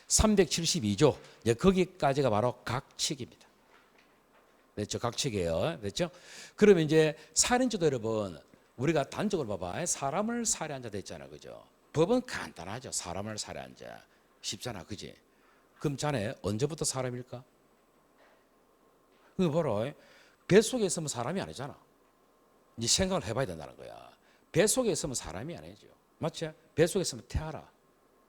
[SPEAKER 1] 372조. 이제 거기까지가 바로 각칙입니다. 됐죠? 각칙이에요. 됐죠? 그러면 이제 살인죄도 여러분, 우리가 단적으로 봐봐. 사람을 살해한 자 됐잖아. 그죠? 법은 간단하죠. 사람을 살해한 자. 쉽잖아. 그지? 그럼 자네 언제부터 사람일까? 그거 봐라. 뱃속에 있으면 사람이 아니잖아. 네 생각을 해봐야 된다는 거야. 뱃속에 있으면 사람이 아니죠. 맞지? 뱃속에 있으면 태아라.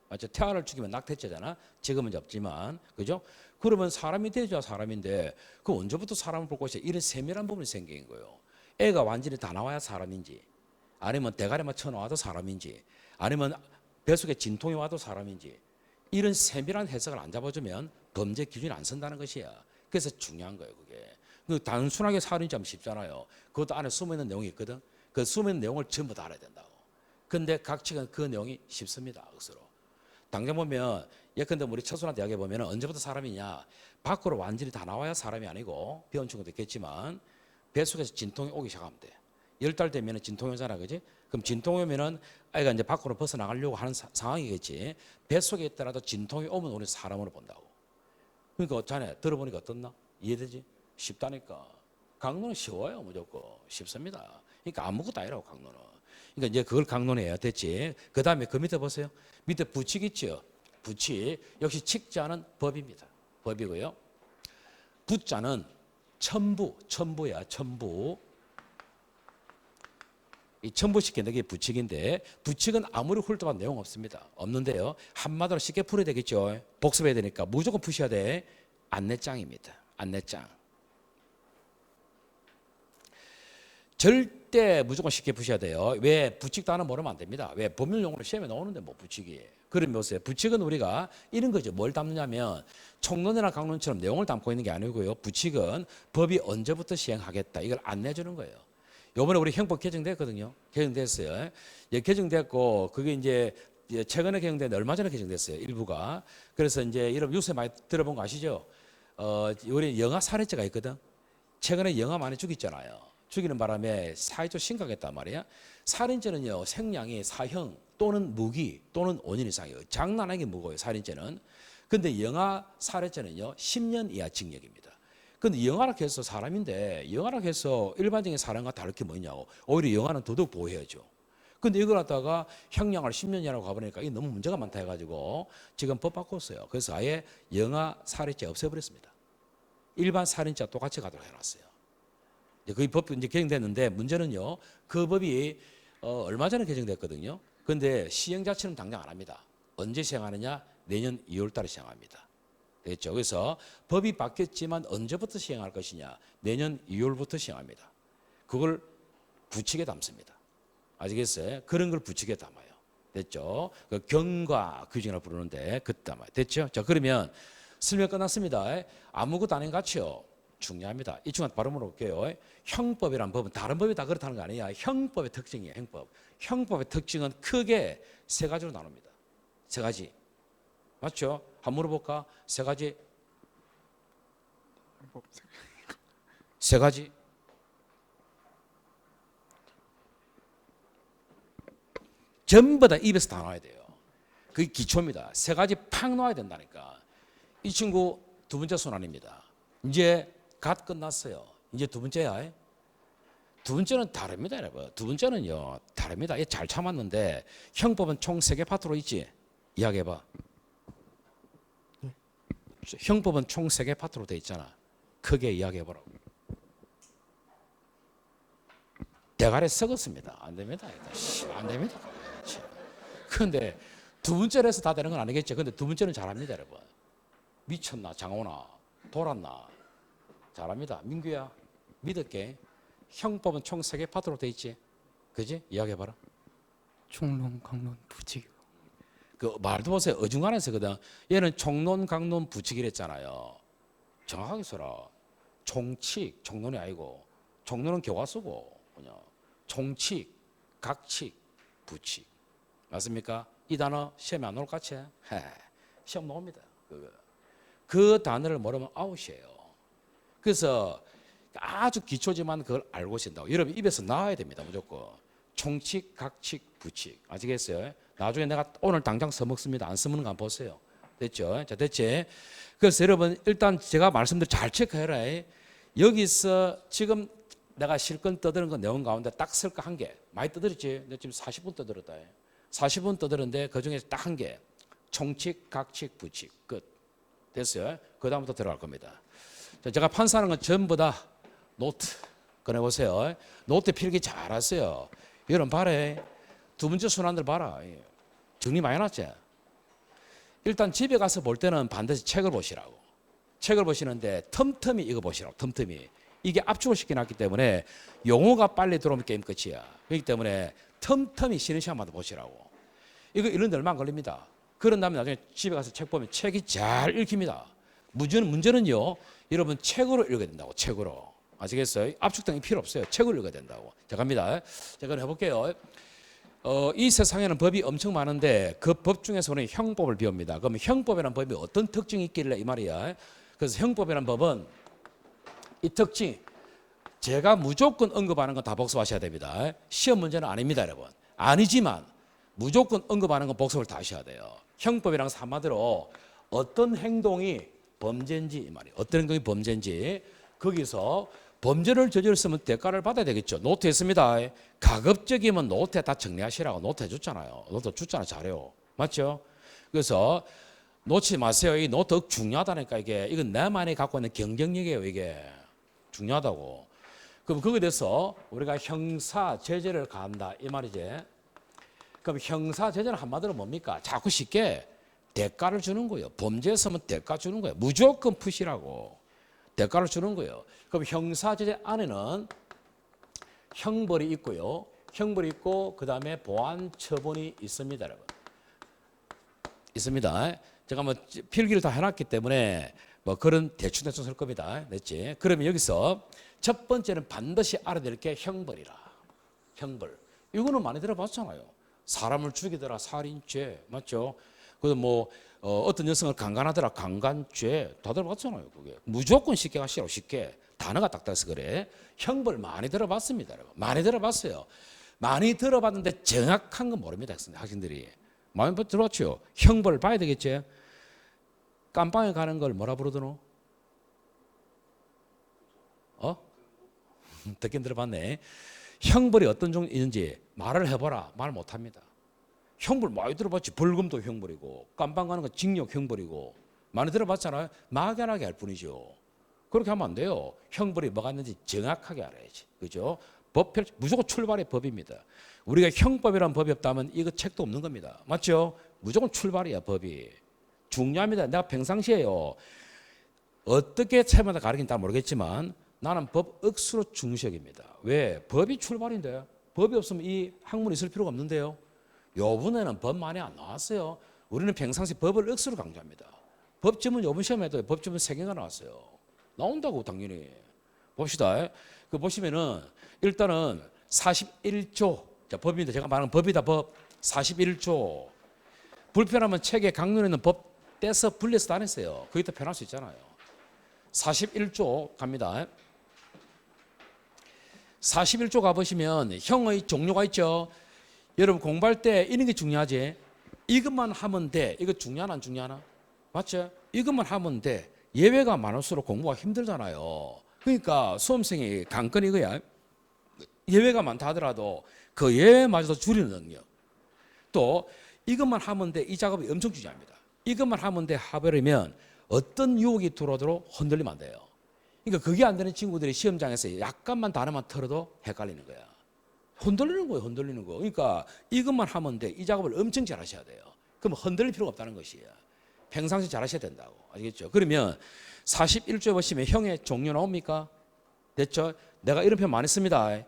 [SPEAKER 1] 맞죠? 태아를 죽이면 낙태죄잖아. 지금은 없지만. 그죠? 그러면 사람이 되죠. 사람인데 그 언제부터 사람을 볼 것이야. 이런 세밀한 부분이 생긴 거예요. 애가 완전히 다 나와야 사람인지, 아니면 대가리만 쳐나와도 사람인지, 아니면 뱃속에 진통이 와도 사람인지, 이런 세밀한 해석을 안 잡아주면 범죄 기준이 안 선다는 것이야. 그래서 중요한 거예요, 그게. 단순하게 살인죄하면 쉽잖아요. 그것도 안에 숨어있는 내용이 있거든. 그 숨어있는 내용을 전부 다 알아야 된다고. 근데 각칙은 그 내용이 쉽습니다, 억수로. 당장 보면, 예컨대 우리 첫순한테 이야기해 보면 언제부터 사람이냐. 밖으로 완전히 다 나와야 사람이 아니고, 배운 친구도 있겠지만, 뱃속에서 진통이 오기 시작하면 돼. 10달 되면 진통이 오잖아, 그지? 그럼 진통이 오면은 아이가 이제 밖으로 벗어나가려고 하는 상황이겠지. 뱃속에 있더라도 진통이 오면 우리 사람으로 본다고. 그러니까 자네 들어보니까 어떻나? 이해되지? 쉽다니까. 강론은 쉬워요, 무조건. 쉽습니다. 그러니까 아무것도 아니라고, 강론은. 그러니까 이제 그걸 강론해야 됐지. 그 다음에 그 밑에 보세요. 밑에 부칙 있죠? 부칙. 역시 칙자는 법입니다. 법이고요. 부자는 첨부야, 첨부. 이 첨부시키는 게 부칙인데, 부칙은 아무리 훑어봐도 내용 없습니다. 없는데요. 한마디로 쉽게 풀어야 되겠죠. 복습해야 되니까 무조건 푸셔야 돼. 안내장입니다. 안내장. 절대 무조건 쉽게 푸셔야 돼요. 왜? 부칙 단어 모르면 안 됩니다. 왜? 법률용어로 시험에 나오는데 뭐 부칙이. 그러면 보세요. 부칙은 우리가 이런 거죠. 뭘 담느냐면 총론이나 강론처럼 내용을 담고 있는 게 아니고요. 부칙은 법이 언제부터 시행하겠다. 이걸 안내주는 거예요. 요번에 우리 형법 개정됐거든요. 개정됐어요. 예, 개정됐고 그게 이제 최근에 개정됐는데 얼마 전에 개정됐어요. 일부가. 그래서 이제 여러분 뉴스에 많이 들어본 거 아시죠? 우리 영아 살해죄가 있거든. 최근에 영아 많이 죽였잖아요. 죽이는 바람에 사회적 심각했단 말이야. 살인죄는요, 생량이 사형 또는 무기 또는 5년 이상이에요. 장난하게 무거워요, 살인죄는. 근데 영아 살해죄는요, 10년 이하 징역입니다. 근데 영아라 해서 사람인데, 영아라 해서 일반적인 사람과 다를 게 뭐냐고. 오히려 영아는 더더욱 보호해야죠. 근데 이걸 갖다가 형량을 10년 이하라고 가보니까 이게 너무 문제가 많다 해가지고 지금 법 바꿨어요. 그래서 아예 영아 살해죄 없애버렸습니다. 일반 살인죄 똑같이 가도록 해놨어요. 거의 법이 이제 개정됐는데 문제는요, 그 법이 얼마 전에 개정됐거든요. 근데 시행 자체는 당장 안 합니다. 언제 시행하느냐? 내년 2월 달에 시행합니다. 됐죠? 그래서 법이 바뀌었지만 언제부터 시행할 것이냐? 내년 2월부터 시행합니다. 그걸 부칙에 담습니다. 아시겠어요? 그런 걸 부칙에 담아요. 됐죠? 그 경과 규정이라고 부르는데 그 담아요. 됐죠? 자, 그러면 설명 끝났습니다. 아무것도 아닌 것 같죠? 중요합니다. 이 친구한테 바로 물어볼게요. 형법이란 법은 다른 법이 다 그렇다는 거 아니야. 형법의 특징이에요. 형법. 형법의 특징은 크게 세 가지로 나눕니다. 세 가지. 맞죠? 한번 물어볼까? 세 가지. 세 가지. 전부 다 입에서 다 나와야 돼요. 그게 기초입니다. 세 가지 팍 나와야 된다니까. 이 친구 두 번째 순환입니다. 이제 갓 끝났어요. 이제 두 번째야. 두 번째는 다릅니다, 여러분. 두 번째는요, 다릅니다. 얘 잘 참았는데 형법은 총 세 개 파트로 있지. 이야기해봐. 형법은 총 세 개 파트로 돼 있잖아. 크게 이야기해보라고. 대가리 썩었습니다. 안 됩니다. 안 됩니다. 그런데 두 번째로 해서 다 되는 건 아니겠죠. 근데 두 번째는 잘합니다, 여러분. 미쳤나, 장호나, 돌았나. 잘합니다. 민규야, 믿을게. 형법은 총 세 개 파트로 돼 있지. 그지? 이야기해봐라.
[SPEAKER 2] 총론, 강론, 부칙.
[SPEAKER 1] 그 말도 보세요. 어중간해서거든. 얘는 총론, 강론, 부칙이랬잖아요. 정확하게 써라. 총칙, 총론이 아니고 총론은 교과서고 그냥 총칙, 각칙, 부칙. 맞습니까? 이 단어 시험에 안 나올 것 같지? 시험 나옵니다. 그 단어를 모르면 아웃이에요. 그래서 아주 기초지만 그걸 알고 있다고. 여러분 입에서 나와야 됩니다. 무조건. 총칙, 각칙, 부칙. 아시겠어요? 나중에 내가 오늘 당장 써먹습니다. 안 쓰는 거 한번 보세요. 됐죠? 자, 됐지? 그래서 여러분 일단 제가 말씀드린 잘 체크해라. 여기서 지금 내가 실컷 떠드는 거 내용 가운데 딱 쓸 거 한 개. 많이 떠들었지? 내가 지금 40분 떠들었다. 40분 떠들었는데 그 중에서 딱 한 개. 총칙, 각칙, 부칙. 끝. 됐어요? 그 다음부터 들어갈 겁니다. 자, 제가 판사하는 건 전부 다 노트 꺼내보세요. 노트 필기 잘하세요. 여러분 봐라. 두 번째 순환들 봐라. 정리 많이 해놨지? 일단 집에 가서 볼 때는 반드시 책을 보시라고. 책을 보시는데 틈틈이 이거 보시라고. 틈틈이. 이게 압축을 시켜놨기 때문에 용어가 빨리 들어오면 게임 끝이야. 그렇기 때문에 틈틈이 쉬는 시간마다 보시라고. 이거 이런 데 얼마 안 걸립니다. 그런 다음에 나중에 집에 가서 책 보면 책이 잘 읽힙니다. 문제는요, 여러분 책으로 읽어야 된다고. 책으로. 아시겠어요? 압축등이 필요 없어요. 책으로 읽어야 된다고. 자, 갑니다. 제가 해볼게요. 이 세상에는 법이 엄청 많은데 그 법 중에서 우리는 형법을 배웁니다. 그러면 형법이라는 법이 어떤 특징이 있길래 이 말이야. 그래서 형법이라는 법은 이 특징, 제가 무조건 언급하는 건 다 복습하셔야 됩니다. 시험 문제는 아닙니다, 여러분. 아니지만 무조건 언급하는 건 복습을 다 하셔야 돼요. 형법이란 것은 한마디로 어떤 행동이 범죄인지 이 말이에요. 어떤 행동이 범죄인지 거기서 범죄를 저질렀으면 대가를 받아야 되겠죠. 노트 했습니다. 가급적이면 노트에 다 정리하시라고 노트 해줬잖아요. 노트 줬잖아요. 잘해요. 맞죠? 그래서 놓치지 마세요. 이 노트 중요하다니까 이게. 이건 나만이 갖고 있는 경쟁력이에요. 이게. 중요하다고. 그럼 거기에 대해서 우리가 형사 제재를 가한다 이 말이지. 그럼 형사 제재는 한마디로 뭡니까? 자꾸 쉽게 대가를 주는 거예요. 범죄했으면 대가 주는 거예요. 무조건 푸시라고. 대가를 주는 거예요. 그럼 형사 제재 안에는 형벌이 있고요. 형벌이 있고 그다음에 보안 처분이 있습니다, 여러분. 있습니다. 제가 뭐 필기를 다 해놨기 때문에 뭐 그런 대충 쓸 겁니다. 됐지? 그러면 여기서 첫 번째는 반드시 알아야 될 게 형벌이라. 형벌. 이거는 많이 들어봤잖아요. 사람을 죽이더라 살인죄. 맞죠? 그래서 뭐 어떤 여성을 강간하더라 강간죄. 다 들어봤잖아요. 그게. 무조건 쉽게 가시라고 쉽게. 단어가 딱딱해서 그래. 형벌 많이 들어봤습니다. 여러분. 많이 들어봤어요. 많이 들어봤는데 정확한 건 모릅니다. 학생들이. 많이 들어봤죠? 형벌 봐야 되겠지? 깜빵에 가는 걸 뭐라 부르더노? 듣긴 들어봤네. 형벌이 어떤 종류 있는지 말을 해봐라. 말 못합니다. 형벌 많이 들어봤지. 벌금도 형벌이고 깜빵 가는 건 징역 형벌이고 많이 들어봤잖아요. 막연하게 할 뿐이죠. 그렇게 하면 안 돼요. 형벌이 뭐가 있는지 정확하게 알아야지. 그죠? 법표 무조건 출발의 법입니다. 우리가 형법이라는 법이 없다면 이거 책도 없는 겁니다. 맞죠? 무조건 출발이야 법이. 중요합니다. 내가 평상시에요. 어떻게 책마다 가르친다 모르겠지만 나는 법 억수로 중시적입니다. 왜? 법이 출발인데 법이 없으면 이 학문이 있을 필요가 없는데요. 요번에는 법 많이 안 나왔어요. 우리는 평상시 법을 억수로 강조합니다. 법지문 요번 시험에도 법지문 3개가 나왔어요. 나온다고 당연히. 봅시다. 그 보시면은 일단은 41조 자, 법입니다. 제가 말하는 법이다 법. 41조 불편하면 책에 강론에 있는 법 떼서 분리해서 다녔어요. 그게 더 편할 수 있잖아요. 41조 갑니다. 41조 가보시면 형의 종류가 있죠. 여러분 공부할 때 이런 게 중요하지. 이것만 하면 돼. 이거 중요하나 안 중요하나? 맞죠? 이것만 하면 돼. 예외가 많을수록 공부가 힘들잖아요. 그러니까 수험생이 관건이 이거야. 예외가 많다 하더라도 그 예외마저도 줄이는 능력. 또 이것만 하면 돼. 이 작업이 엄청 중요합니다. 이것만 하면 돼 하버리면 어떤 유혹이 들어오도록 흔들리면 안 돼요. 그러니까 그게 안 되는 친구들이 시험장에서 약간만 단어만 털어도 헷갈리는 거야. 흔들리는 거예요. 흔들리는 거. 그러니까 이것만 하면 돼. 이 작업을 엄청 잘하셔야 돼요. 그럼 흔들릴 필요가 없다는 것이에요. 평상시 잘하셔야 된다고. 아시겠죠? 그러면 41조에 보시면 형의 종류 나옵니까? 됐죠? 내가 이런 표현 많이 씁니다.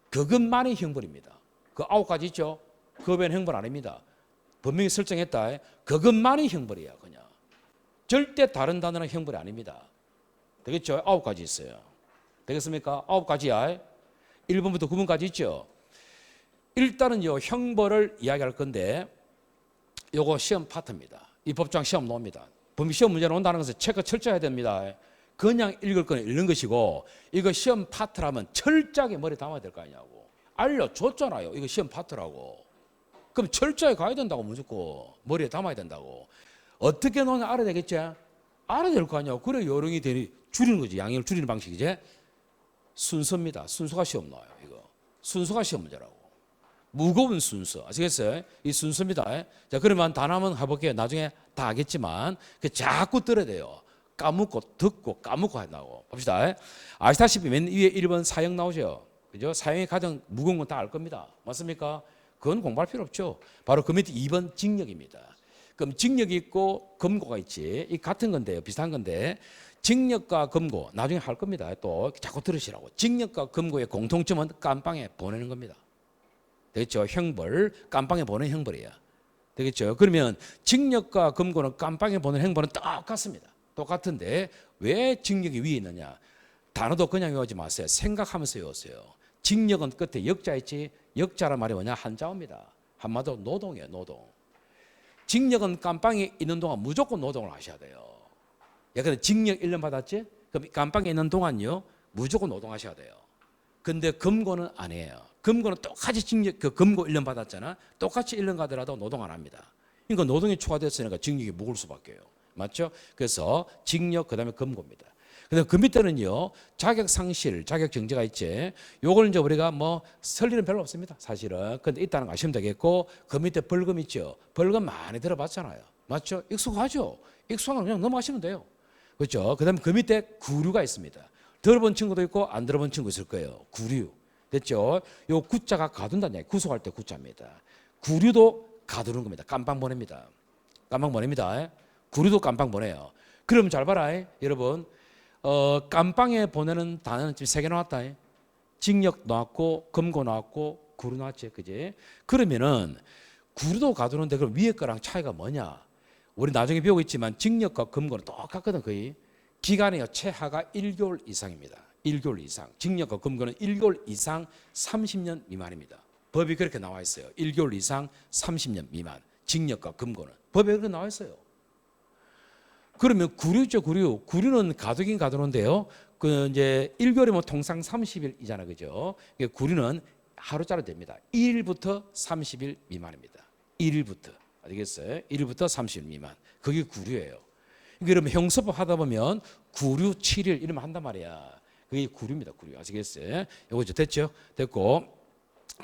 [SPEAKER 1] 그것만이 형벌입니다. 그 9가지 있죠? 그거 외에는 형벌 아닙니다. 분명히 설정했다. 그것만이 형벌이야. 그냥. 절대 다른 단어는 형벌이 아닙니다. 되겠죠? 9가지 있어요. 되겠습니까? 9가지야. 1번부터 9번까지 있죠? 일단은요, 형벌을 이야기할 건데, 요거 시험 파트입니다. 이 법정 시험 나옵니다. 범위 시험 문제 나온다는 것은 체크 철저해야 됩니다. 그냥 읽을 거는 읽는 것이고, 이거 시험 파트라면 철저하게 머리에 담아야 될 거 아니냐고. 알려줬잖아요. 이거 시험 파트라고. 그럼 철저하게 가야 된다고, 무조건. 머리에 담아야 된다고. 어떻게 노냐 알아야 되겠지? 알아야 될 거 아니야. 그래 요령이 되니 줄이는 거지. 양형을 줄이는 방식이지. 순서입니다. 순서가 시험 나와요. 이거 순서가 시험 문제라고. 무거운 순서 아시겠어요? 이 순서입니다. 자 그러면 단어 한번 해볼게요. 나중에 다 알겠지만 자꾸 들어야 돼요. 까먹고 듣고 까먹고 한다고. 봅시다. 아시다시피 맨 위에 1번 사형 나오죠. 그죠? 사형이 가장 무거운 건 다 알 겁니다. 맞습니까? 그건 공부할 필요 없죠. 바로 그 밑에 2번 징역입니다. 그럼 징역이 있고 검거가 있지. 이 같은 건데요. 비슷한 건데 징역과 검거 나중에 할 겁니다. 또 자꾸 들으시라고. 징역과 검거의 공통점은 깜빵에 보내는 겁니다. 되겠죠? 형벌, 깜빵에 보내는 형벌이에요. 되겠죠? 그러면 징역과 검거는 깜빵에 보내는 형벌은 똑같습니다. 똑같은데 왜 징역이 위에 있느냐? 단어도 그냥 외우지 마세요. 생각하면서 외우세요. 징역은 끝에 역자 있지. 역자란 말이 뭐냐? 한자어입니다. 한마디로 노동이에요. 노동. 징역은 깜빵에 있는 동안 무조건 노동을 하셔야 돼요. 예컨대 징역 1년 받았지? 그럼 깜빵에 있는 동안요 무조건 노동하셔야 돼요. 근데 검거는 아니에요. 검거는 똑같이 징역 그 검거 1년 받았잖아. 똑같이 1년 가더라도 노동 안 합니다. 그러니까 노동이 추가됐으니까 징역이 묵을 수밖에요. 맞죠? 그래서 징역 그다음에 검거입니다. 근데 그 밑에는요 자격 상실, 자격 정지가 있지. 요걸 이제 우리가 뭐 설 일은 별로 없습니다. 사실은. 근데 있다는 거 아시면 되겠고 그 밑에 벌금 있죠. 벌금 많이 들어봤잖아요. 맞죠? 익숙하죠. 익숙한 거 그냥 넘어가시면 돼요. 그렇죠? 그다음에 그 밑에 구류가 있습니다. 들어본 친구도 있고 안 들어본 친구 있을 거예요. 구류. 됐죠? 요 구자가 가둔다는 얘기. 구속할 때 구자입니다. 구류도 가두는 겁니다. 깜빵 보냅니다. 깜빵 보냅니다. 구류도 깜빵 보내요. 그럼 잘 봐라, 여러분. 깜빵에 보내는 단어는 지금 3개 나왔다. 징역 나왔고, 검거 나왔고, 구류 나왔지, 그지? 그러면은 구류도 가두는데 그럼 위에 거랑 차이가 뭐냐? 우리 나중에 배우고 있지만 징역과 검거는 똑같거든 거의. 기간이요 최하가 1개월 이상입니다. 1개월 이상. 징역과 검거는 1개월 이상 30년 미만입니다. 법이 그렇게 나와 있어요. 1개월 이상 30년 미만. 징역과 검거는 법에 그렇게 나와 있어요. 그러면 구류죠, 구류. 구류는 가두긴 가두는데요. 그 이제 1개월이면 통상 30일이잖아, 그죠? 구류는 하루짜리 됩니다. 1일부터 30일 미만입니다. 1일부터. 알겠어요? 1일부터 30일 미만. 그게 구류예요. 그러면 형사법 하다 보면 구류 7일 이러면 한단 말이야. 그게 구류입니다. 구류. 아시겠어요? 요거 이제 됐죠? 됐고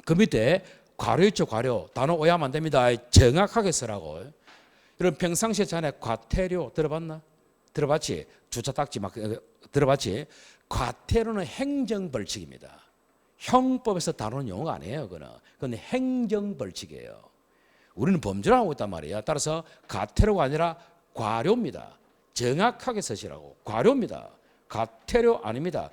[SPEAKER 1] 그 밑에 과료 있죠. 과료. 단어 오해하면 안 됩니다. 정확하게 쓰라고. 여러분 평상시에 전에 과태료 들어봤나? 들어봤지? 주차 딱지 막 들어봤지? 과태료는 행정벌칙입니다. 형법에서 다루는 용어가 아니에요. 그건 행정벌칙이에요. 우리는 범죄를 하고 있단 말이야. 따라서 과태료가 아니라 과료입니다. 정확하게 쓰시라고. 과료입니다. 과태료 아닙니다.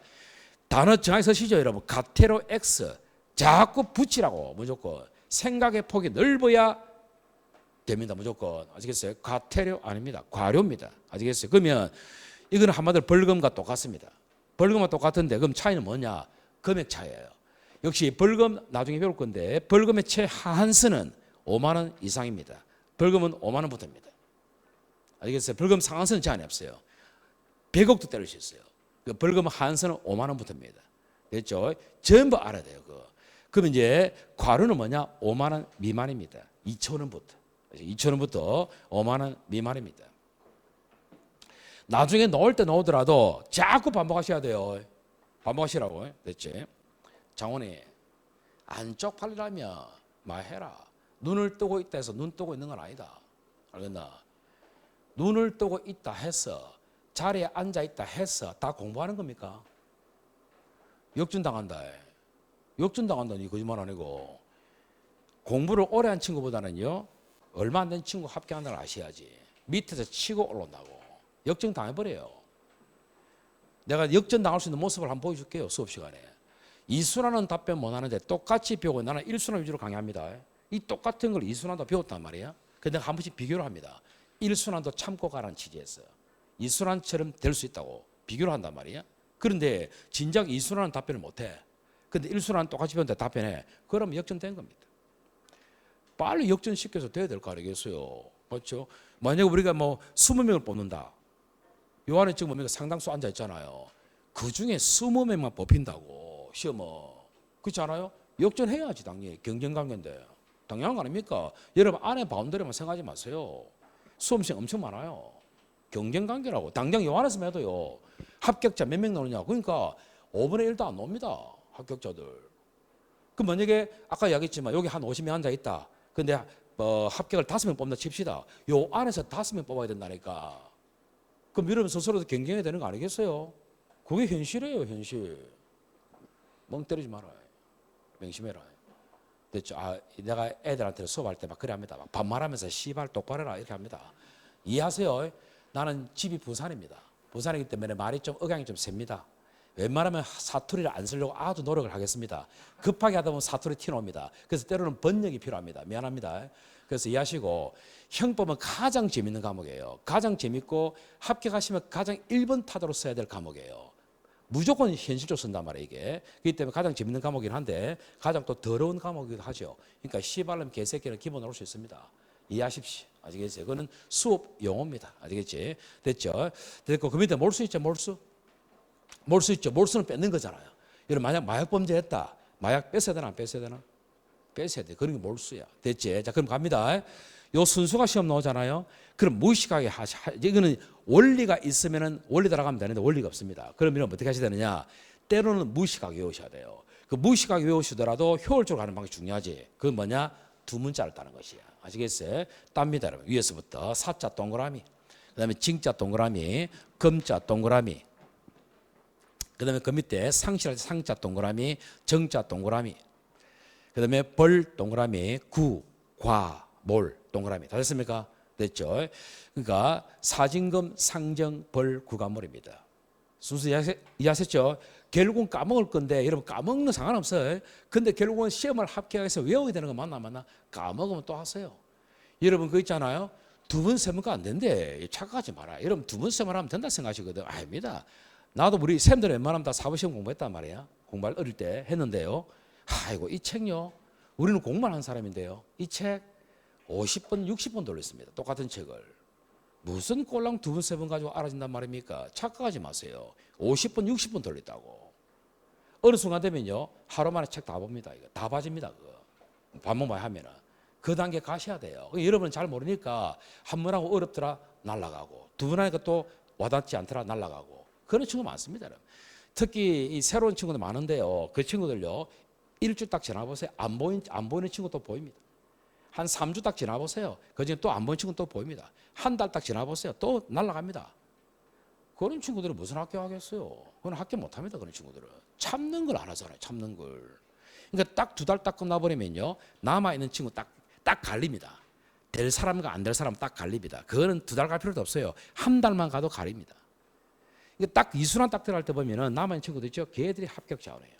[SPEAKER 1] 단어 정확히 쓰시죠, 여러분. 과태료 X 자꾸 붙이라고. 무조건 생각의 폭이 넓어야 됩니다. 무조건. 아시겠어요? 과태료 아닙니다. 과료입니다. 아시겠어요? 그러면 이거는 한마디로 벌금과 똑같습니다. 벌금과 똑같은데 그럼 차이는 뭐냐? 금액 차이예요. 역시 벌금 나중에 배울 건데 벌금의 최하한선은 5만 원 이상입니다. 벌금은 5만 원부터입니다. 알겠어요? 벌금 상한선은 제한이 없어요. 100억도 때릴 수 있어요. 그 벌금 한선은 5만 원부터입니다. 됐죠? 전부 알아야 돼요. 그럼 이제 과료는 뭐냐? 5만 원 미만입니다. 2천 원부터. 2천 원부터 5만 원 미만입니다. 나중에 나올 때 나오더라도 자꾸 반복하셔야 돼요. 반복하시라고. 됐지? 장원이 안 쪽팔리려면 말해라. 눈을 뜨고 있다 해서 눈 뜨고 있는 건 아니다. 알겠나? 눈을 뜨고 있다 해서 자리에 앉아 있다 해서 다 공부하는 겁니까? 역전당한다. 역전당한다니 거짓말 아니고. 공부를 오래 한 친구보다는요, 얼마 안 된 친구 합격한 걸 아셔야지. 밑에서 치고 올라온다고. 역전 당해버려요. 내가 역전 당할 수 있는 모습을 한번 보여줄게요. 수업 시간에. 이순환은 답변 못 하는데 똑같이 배우고 나는 일순환 위주로 강의합니다. 이 똑같은 걸 이순환도 배웠단 말이야. 근데 내가 한 번씩 비교를 합니다. 일순환도 참고 가라는 취지에서 이순환처럼 될 수 있다고 비교를 한단 말이야. 그런데 진작 이순환은 답변을 못해. 근데 일순환은 똑같이 배웠는데 답변해. 그러면 역전된 겁니다. 빨리 역전시켜서 돼야 될 거 아니겠어요. 그렇죠? 만약에 우리가 뭐 20명을 뽑는다. 요 안에 지금 보면 상당수 앉아 있잖아요. 그 중에 20명만 뽑힌다고 시험은. 그렇지 않아요? 역전해야지 당연히. 경쟁관계인데. 당연한 거 아닙니까? 여러분 안에 바운더리만 생각하지 마세요. 수험생 엄청 많아요. 경쟁관계라고. 당장 요 안에서 해도요. 합격자 몇 명 나오냐. 그러니까 5분의 1도 안 나옵니다. 합격자들. 그 만약에 아까 이야기했지만 여기 한 50명 앉아 있다. 근데 합격을 5명 뽑는다 칩시다. 요 안에서 5명 뽑아야 된다니까. 그럼 여러분 스스로도 경쟁해야 되는 거 아니겠어요? 그게 현실이에요, 현실. 멍 때리지 말아요. 명심해라. 됐죠? 내가 애들한테 수업할 때 막 그래 합니다. 막 반말하면서 씨발 똑바로 해라 이렇게 합니다. 이해하세요? 나는 집이 부산입니다. 부산이기 때문에 말이 좀 억양이 좀 셉니다. 웬만하면 사투리를 안 쓰려고 아주 노력을 하겠습니다. 급하게 하다 보면 사투리 튀어나옵니다. 그래서 때로는 번역이 필요합니다. 미안합니다. 그래서 이해하시고 형법은 가장 재밌는 과목이에요. 가장 재밌고 합격하시면 가장 1번 타도로 써야 될 과목이에요. 무조건 현실적으로 쓴단 말이에요 이게. 그렇기 때문에 가장 재밌는 과목이긴 한데 가장 또 더러운 과목이기도 하죠. 그러니까 씨발놈 개새끼는 기본으로 올 수 있습니다. 이해하십시오. 아시겠어요? 그거는 수업 용어입니다. 아시겠지? 됐죠? 됐고 그 밑에 몰수 있죠 몰수? 몰수 있죠. 몰수는 뺏는 거잖아요. 여러분 만약 마약 범죄 했다. 마약 뺏어야 되나 안 뺏어야 되나? 뺏어야 돼. 그런 게 몰수야. 됐지? 자 그럼 갑니다. 요 순수가 시험 나오잖아요. 그럼 무의식하게 이거는 원리가 있으면은 원리 따라가면 되는데 원리가 없습니다. 그러면 어떻게 하셔야 되느냐? 때로는 무의식하게 외우셔야 돼요. 그 무의식하게 외우시더라도 효율적으로 하는 방법이 중요하지. 그건 뭐냐? 두 문자를 따는 것이야. 아시겠어요? 땁니다, 여러분. 위에서부터 사자 동그라미, 그다음에 징자 동그라미, 금자 동그라미. 그다음에 그 밑에 상실할 때 상자 동그라미, 정자 동그라미. 그다음에 벌 동그라미, 구, 과, 몰 동그라미. 다 됐습니까? 됐죠? 그러니까 사진금, 상정, 벌, 구간몰입니다. 순수 이해하셨죠? 결국은 까먹을 건데 여러분 까먹는 상관없어요. 근데 결국은 시험을 합격해서 외워야 되는 거 맞나? 까먹으면 또 하세요. 여러분 그거 있잖아요. 2번, 3번가 안 된대. 착각하지 마라. 여러분 2번, 3번 하면 된다 생각하시거든. 아닙니다. 나도 우리 쌤들 웬만하면 다 사법시험 공부했단 말이야. 공부할 어릴 때 했는데요. 아이고 이 책요. 우리는 공부만 한 사람인데요. 이 책 50번, 60번 돌렸습니다. 똑같은 책을. 무슨 꼴랑 2번, 3번 가지고 알아진단 말입니까? 착각하지 마세요. 50번, 60번 돌렸다고. 어느 순간 되면요. 하루 만에 책 다 봅니다. 이거 다 봐집니다. 그거. 반복만 하면은. 그 단계 가셔야 돼요. 여러분은 잘 모르니까 한 번 하고 어렵더라 날아가고 두 번 하니까 또 와닿지 않더라 날아가고 그런 친구 많습니다. 여러분. 특히 이 새로운 친구들 많은데요. 그 친구들요. 일주 딱 지나보세요. 안 보이는 친구 또 보입니다. 한 3주 딱 지나보세요. 그중에 또 안 보이는 친구 또 보입니다. 한 달 딱 지나보세요. 또 날아갑니다. 그런 친구들은 무슨 학교 하겠어요? 그건 학교 못합니다. 그런 친구들은. 참는 걸 안 하잖아요. 참는 걸. 그러니까 딱 2달 딱 끝나버리면요. 남아있는 친구 딱 갈립니다. 될 사람과 안 될 사람 딱 갈립니다. 그거는 2달 갈 필요도 없어요. 한 달만 가도 가립니다. 그러니까 딱 이순환 딱 들어갈 때 보면은 남아있는 친구들 있죠. 걔들이 합격 자원이에요.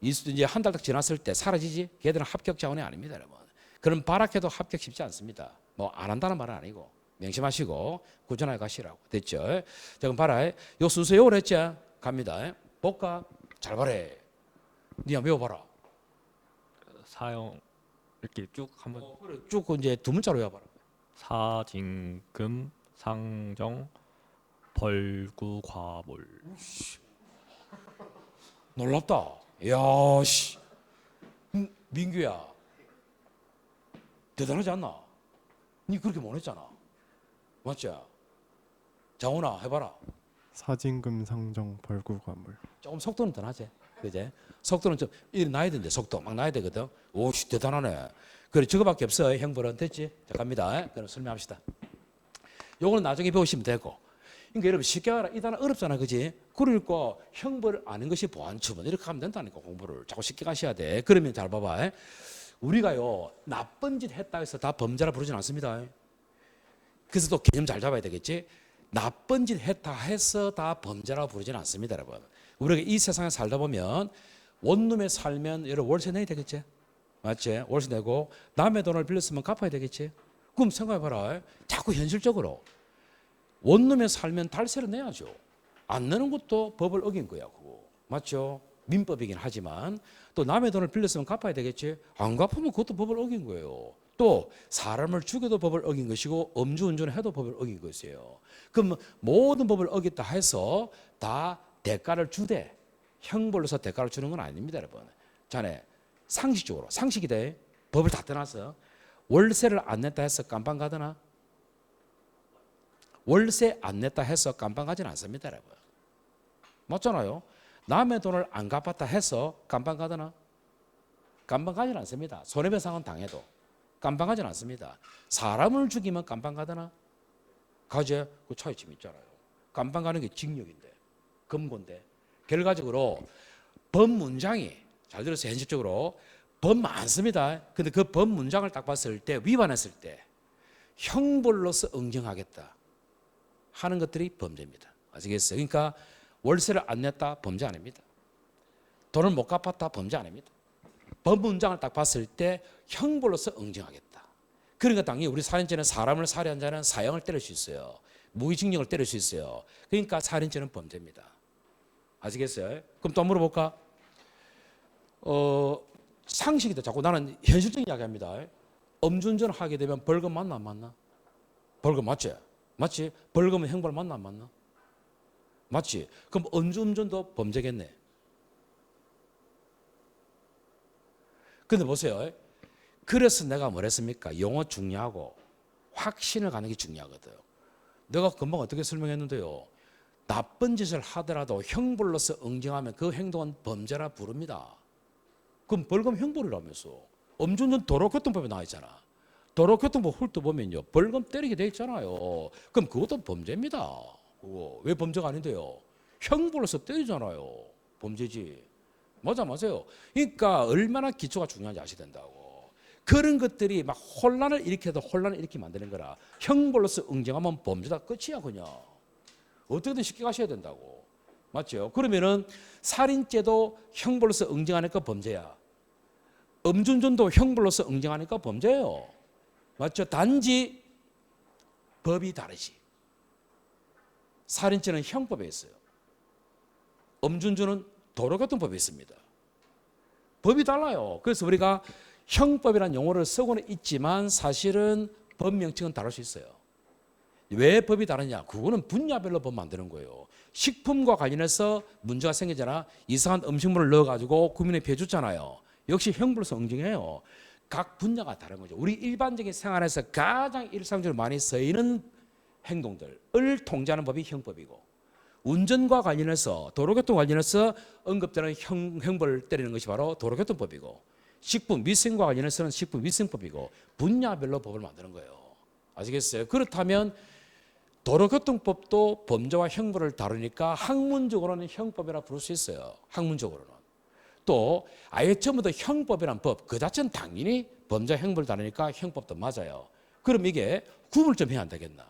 [SPEAKER 1] 이제 한 달 딱 지났을 때 사라지지? 걔들은 합격 자원이 아닙니다. 여러분. 그럼 발악해도 합격 쉽지 않습니다. 뭐 안 한다는 말은 아니고 명심하시고 꾸준하게 가시라고. 됐죠? 자 그럼 봐라. 요 순서 요걸 했지? 갑니다. 볼까? 잘 봐라. 니가 외워봐라.
[SPEAKER 2] 사용
[SPEAKER 3] 이렇게 쭉 한번
[SPEAKER 1] 그래, 쭉 이제 두 문자로 해봐라.
[SPEAKER 3] 사진금 상정 벌구과몰.
[SPEAKER 1] 놀랍다. 야, 씨. 민규야. 대단하지 않나? 니 그렇게 못 했잖아. 맞지? 장훈아, 해봐라.
[SPEAKER 4] 사진금 상정 벌구과물.
[SPEAKER 1] 조금 속도는 더 나지. 그제? 속도는 좀 나야 되는데 속도 막 나야 되거든. 오씨 대단하네. 그래 저거밖에 없어. 형벌은 됐지? 자 갑니다. 그럼 설명합시다. 요거는 나중에 배우시면 되고. 그러니까 여러분 쉽게 알아. 이 단어 어렵잖아, 그지? 그러니까 형벌을 아는 것이 보안처분 이렇게 하면 된다니까 공부를 자꾸 쉽게 가셔야 돼. 그러면 잘 봐봐. 우리가요 나쁜 짓 했다 해서 다 범죄라 부르진 않습니다. 그래서 또 개념 잘 잡아야 되겠지. 나쁜 짓 했다 해서 다 범죄라 부르진 않습니다, 여러분. 우리가 이 세상에 살다 보면 원룸에 살면 여러분 월세 내야 되겠지, 맞지? 월세 내고 남의 돈을 빌렸으면 갚아야 되겠지. 그럼 생각해봐라. 자꾸 현실적으로 원룸에 살면 달세를 내야죠. 안 내는 것도 법을 어긴 거야, 그거. 맞죠? 민법이긴 하지만 또 남의 돈을 빌렸으면 갚아야 되겠지. 안 갚으면 그것도 법을 어긴 거예요. 또 사람을 죽여도 법을 어긴 것이고 음주운전을 해도 법을 어긴 것이에요. 그럼 모든 법을 어겼다 해서 다 대가를 주되 형벌로서 대가를 주는 건 아닙니다, 여러분. 자네 상식적으로 상식이 돼. 법을 다 떠나서 월세를 안 냈다 해서 깜빵 가더나? 월세 안 냈다 해서 깜빵 가지는 않습니다, 여러분. 맞잖아요. 남의 돈을 안 갚았다 해서 깜빵 가더나? 깜빵 가지는 않습니다. 손해배상은 당해도 깜빵 가지는 않습니다. 사람을 죽이면 깜빵 가더나? 가지. 그 차이점이 있잖아요. 깜빵 가는 게 징역인데 금고인데 결과적으로 법 문장이 잘 들어서 현실적으로 법 많습니다. 근데 그 법 문장을 딱 봤을 때 위반했을 때 형벌로서 응징하겠다 하는 것들이 범죄입니다. 아시겠어요? 그러니까 월세를 안 냈다 범죄 아닙니다. 돈을 못 갚았다 범죄 아닙니다. 법 문장을 딱 봤을 때 형벌로서 응징하겠다. 그러니까 당연히 우리 살인죄는 사람을 살해한 자는 사형을 때릴 수 있어요. 무기징역을 때릴 수 있어요. 그러니까 살인죄는 범죄입니다. 아시겠어요? 그럼 또 물어볼까? 상식이다. 자꾸 나는 현실적인 이야기합니다. 음주운전 하게 되면 벌금 맞나 안 맞나? 벌금 맞지? 맞지? 벌금은 형벌 맞나 안 맞나? 맞지? 그럼 음주운전도 범죄겠네. 근데 보세요. 그래서 내가 뭐랬습니까? 용어 중요하고 확신을 가는 게 중요하거든. 내가 금방 어떻게 설명했는데요. 나쁜 짓을 하더라도 형벌로서 응징하면 그 행동은 범죄라 부릅니다. 그럼 벌금 형벌이라면서. 음주운전 도로교통법에 나와 있잖아. 도로교통법 훑어보면요. 벌금 때리게 돼 있잖아요. 그럼 그것도 범죄입니다. 그거. 왜 범죄가 아닌데요? 형벌로서 때리잖아요. 범죄지. 맞아요. 그러니까 얼마나 기초가 중요한지 아셔야 된다고. 그런 것들이 막 혼란을 일으켜도 혼란을 일으키면 안 되는 거라. 형벌로서 응징하면 범죄다 끝이야 그냥. 어떻게든 쉽게 가셔야 된다고. 맞죠? 그러면은 살인죄도 형벌로서 응징하니까 범죄야. 음주운전도 형벌로서 응징하니까 범죄예요. 맞죠? 단지 법이 다르지. 살인죄는 형법에 있어요. 음주운전은 도로교통법에 있습니다. 법이 달라요. 그래서 우리가 형법이라는 용어를 쓰고는 있지만 사실은 법 명칭은 다를 수 있어요. 왜 법이 다르냐? 그거는 분야별로 법 만드는 거예요. 식품과 관련해서 문제가 생기잖아. 이상한 음식물을 넣어가지고 국민에 배줬잖아요. 역시 형벌로서 응징해요. 각 분야가 다른 거죠. 우리 일반적인 생활에서 가장 일상적으로 많이 쓰이는 행동들을 통제하는 법이 형법이고, 운전과 관련해서 도로교통 관련해서 언급되는 형벌을 때리는 것이 바로 도로교통법이고, 식품 위생과 관련해서는 식품위생법이고, 분야별로 법을 만드는 거예요. 아시겠어요? 그렇다면 도로교통법도 범죄와 형벌을 다루니까 학문적으로는 형법이라 부를 수 있어요. 학문적으로는. 또 아예 처음부터 형법이란 법 그 자체는 당연히 범죄와 형벌을 다루니까 형법도 맞아요. 그럼 이게 구분을 좀 해야 안 되겠나?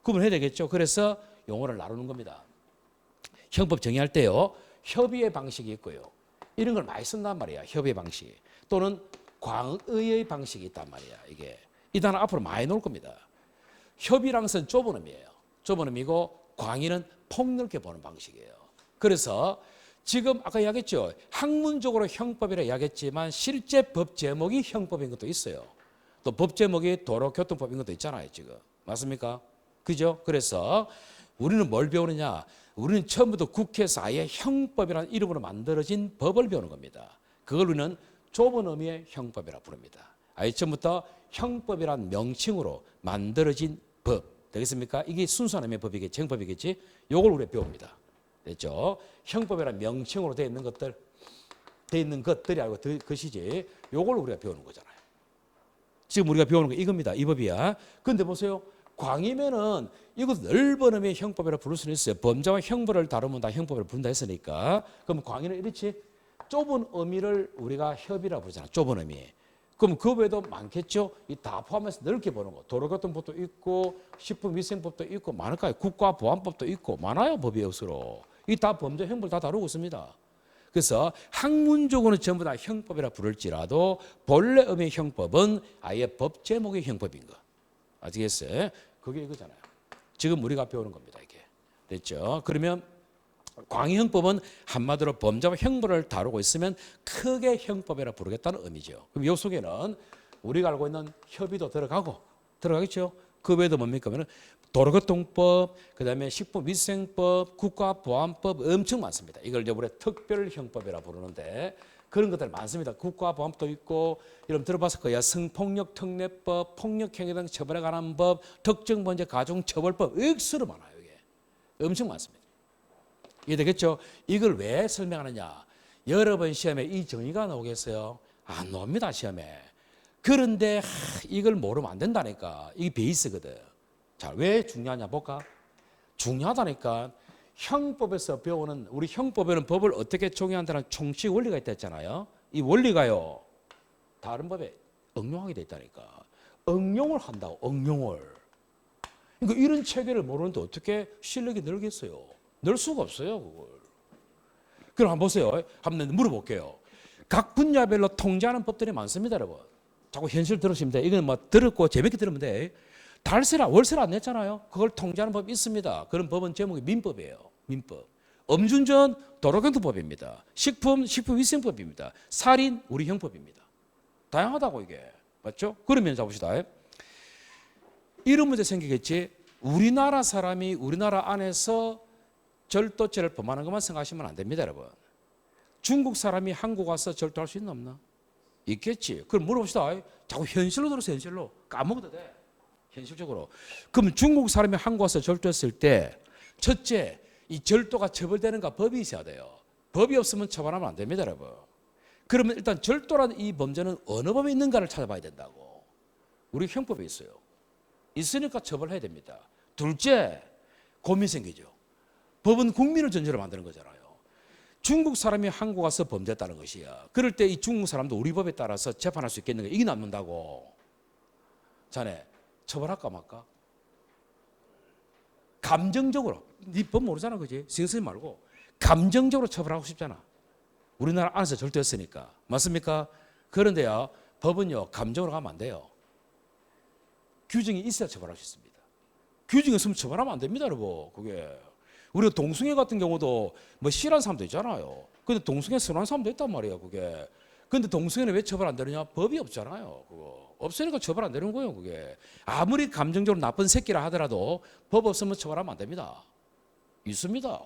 [SPEAKER 1] 구분해야 되겠죠. 그래서 용어를 나누는 겁니다. 형법 정의할 때요, 협의의 방식이 있고요. 이런 걸 많이 쓴단 말이야. 협의의 방식. 또는 광의의 방식이 있단 말이야. 이게 이 단어 앞으로 많이 나올 겁니다. 협의란 것은 좁은 의미예요. 좁은 의미고 광의는 폭넓게 보는 방식이에요. 그래서 지금 아까 이야기했죠. 학문적으로 형법이라 이야기했지만 실제 법 제목이 형법인 것도 있어요. 또 법 제목이 도로교통법인 것도 있잖아요. 지금 맞습니까? 그죠? 그래서 우리는 뭘 배우느냐? 우리는 처음부터 국회에서 아예 형법이라는 이름으로 만들어진 법을 배우는 겁니다. 그걸 우리는 좁은 의미의 형법이라 부릅니다. 아예 처음부터 형법이란 명칭으로 만들어진 법 되겠습니까? 이게 순수한 의미의 법이겠지, 형법이겠지. 요걸 우리가 배웁니다. 됐죠? 형법이란 명칭으로 되어 있는 것들, 되어 있는 것들이 아니고 것이지. 요걸 우리가 배우는 거잖아요. 지금 우리가 배우는 거 이겁니다. 이 법이야. 근데 보세요. 광이면은 이것도 넓은 의미의 형법이라 부를 수는 있어요. 범죄와 형벌을 다루면 다 형법을 부른다 했으니까. 그럼 광이는 이렇지. 좁은 의미를 우리가 협의라 부르잖아. 좁은 의미. 그럼 그 외에도 많겠죠. 이 다 포함해서 넓게 보는 거. 도로교통법도 있고 식품위생법도 있고 많을까요? 국가보안법도 있고 많아요. 법이 억수로. 이 다 범죄 형벌 다 다루고 있습니다. 그래서 학문적으로는 전부 다 형법이라 부를지라도 본래 의미의 형법은 아예 법 제목의 형법인 거. 아시겠어요? 그게 이거잖아요. 지금 우리가 배우는 겁니다. 이게. 됐죠? 그러면 광의형법은 한마디로 범죄와 형벌을 다루고 있으면 크게 형법이라 부르겠다는 의미죠. 그럼 이 속에는 우리가 알고 있는 협의도 들어가겠죠. 그 외에도 뭡니까? 그러면 도로교통법, 그다음에 식품위생법, 국가보안법 엄청 많습니다. 이걸 이제 우리 특별형법이라 부르는데 그런 것들 많습니다. 국가보안법도 있고 여러분 들어봤을 거예요. 성폭력 특례법, 폭력행위 등 처벌에 관한 법, 특정범죄 가중처벌법 억수로 많아요. 이게 엄청 많습니다. 이해되겠죠? 이걸 왜 설명하느냐? 여러 번 시험에 이 정의가 나오겠어요? 안 나옵니다. 시험에. 그런데 이걸 모르면 안 된다니까. 이게 베이스거든. 자, 왜 중요하냐 볼까? 중요하다니까. 형법에서 배우는 우리 형법에는 법을 어떻게 적용한다는 총칙 원리가 있다 했잖아요. 이 원리가요. 다른 법에 응용하게 돼 있다니까. 응용을 한다고. 응용을. 그러니까 이런 체계를 모르는데 어떻게 실력이 늘겠어요? 늘 수가 없어요, 그걸. 그럼 한번 보세요. 한번 물어볼게요. 각 분야별로 통제하는 법들이 많습니다, 여러분. 자꾸 현실 들으시면 돼. 이건 뭐 들었고 재밌게 들으면 돼. 달세라, 월세라 안 냈잖아요. 그걸 통제하는 법이 있습니다. 그런 법은 제목이 민법이에요. 민법. 음주운전, 도로교통법입니다. 식품위생법입니다. 살인, 우리 형법입니다. 다양하다고 이게. 맞죠? 그러면 잡읍시다. 이런 문제 생기겠지. 우리나라 사람이 우리나라 안에서 절도죄를 범하는 것만 생각하시면 안 됩니다, 여러분. 중국 사람이 한국 와서 절도할 수 있나 없나? 있겠지. 그럼 물어봅시다. 자꾸 현실로 들어서 현실로. 까먹어도 돼. 현실적으로. 그럼 중국 사람이 한국 와서 절도했을 때 첫째, 이 절도가 처벌되는가 법이 있어야 돼요. 법이 없으면 처벌하면 안 됩니다, 여러분. 그러면 일단 절도라는 이 범죄는 어느 법에 있는가를 찾아봐야 된다고. 우리 형법에 있어요. 있으니까 처벌해야 됩니다. 둘째, 고민 생기죠. 법은 국민을 전제로 만드는 거잖아요. 중국 사람이 한국 와서 범죄했다는 것이야. 그럴 때 이 중국 사람도 우리 법에 따라서 재판할 수 있겠는가? 이게 남는다고. 자네 처벌할까 말까? 감정적으로. 네 법 모르잖아, 그지? 신경 쓰지 말고 감정적으로 처벌하고 싶잖아. 우리나라 안에서 절도했으니까. 맞습니까? 그런데요, 법은요 감정으로 가면 안 돼요. 규정이 있어야 처벌할 수 있습니다. 규정이 없으면 처벌하면 안 됩니다, 여러분. 그게. 우리가 동승회 같은 경우도 뭐 싫어하는 사람도 있잖아요. 근데 동승회 선호하는 사람도 있단 말이에요, 그게. 근데 동승회는 왜 처벌 안 되느냐? 법이 없잖아요, 그거. 없으니까 처벌 안 되는 거예요, 그게. 아무리 감정적으로 나쁜 새끼라 하더라도 법 없으면 처벌하면 안 됩니다. 있습니다.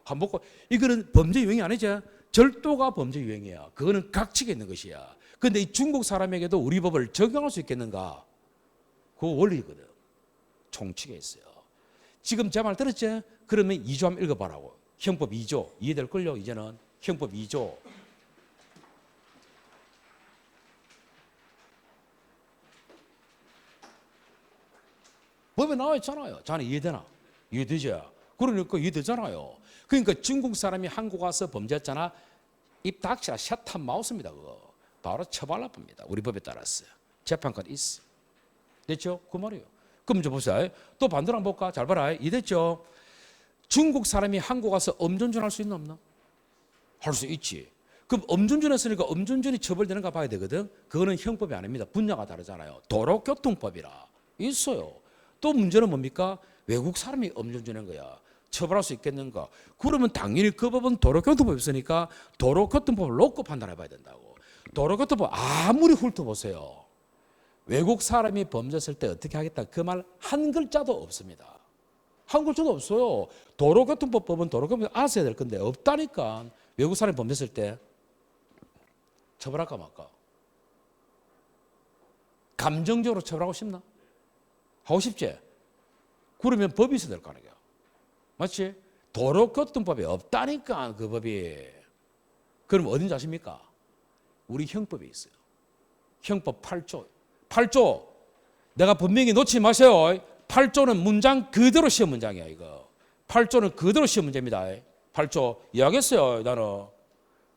[SPEAKER 1] 한번 보고 이거는 범죄 유형이 아니죠. 절도가 범죄 유형이야. 그거는 각칙에 있는 것이야. 근데 이 중국 사람에게도 우리 법을 적용할 수 있겠는가? 그 원리거든. 총칙에 있어요. 지금 제 말 들었죠? 그러면 2조 한번 읽어봐라고. 형법 2조. 이해될걸요, 이제는. 형법 2조. 법에 나와 있잖아요. 자네 이해되나? 이해되죠? 그러니까 이해되잖아요. 그러니까 중국 사람이 한국 와서 범죄했잖아. 입 닥치라. 샷한 마우스입니다, 그거. 바로 처벌 나쁩니다. 우리 법에 따라서. 재판권 있어. 됐죠? 그 말이에요. 그럼 좀 보세요. 또 반대로 한번 볼까? 잘 봐라. 이랬죠? 중국 사람이 한국 와서 음주운전 할 수 있나 없나? 할 수 있지. 그럼 음주운전 했으니까 음주운전이 처벌되는가 봐야 되거든. 그거는 형법이 아닙니다. 분야가 다르잖아요. 도로교통법이라 있어요. 또 문제는 뭡니까? 외국 사람이 음주운전한 거야. 처벌할 수 있겠는가? 그러면 당연히 그 법은 도로교통법이 있으니까 도로교통법을 놓고 판단해 봐야 된다고. 도로교통법 아무리 훑어보세요. 외국 사람이 범죄했을 때 어떻게 하겠다 그 말 한 글자도 없습니다. 한 글자도 없어요. 도로교통법은 도로교통법 알아서 해야 될 건데 없다니까. 외국 사람이 범죄했을 때 처벌할까 말까? 감정적으로 처벌하고 싶나? 하고 싶지? 그러면 법이 있어야 될 거 아니야. 맞지? 도로교통법이 없다니까 그 법이. 그럼 어딘지 아십니까? 우리 형법에 있어요. 형법 8조. 8조. 내가 분명히 놓지 마세요. 8조는 문장 그대로 시험 문장이야 이거. 8조는 그대로 시험 문제입니다. 8조 이해하겠어요 나는.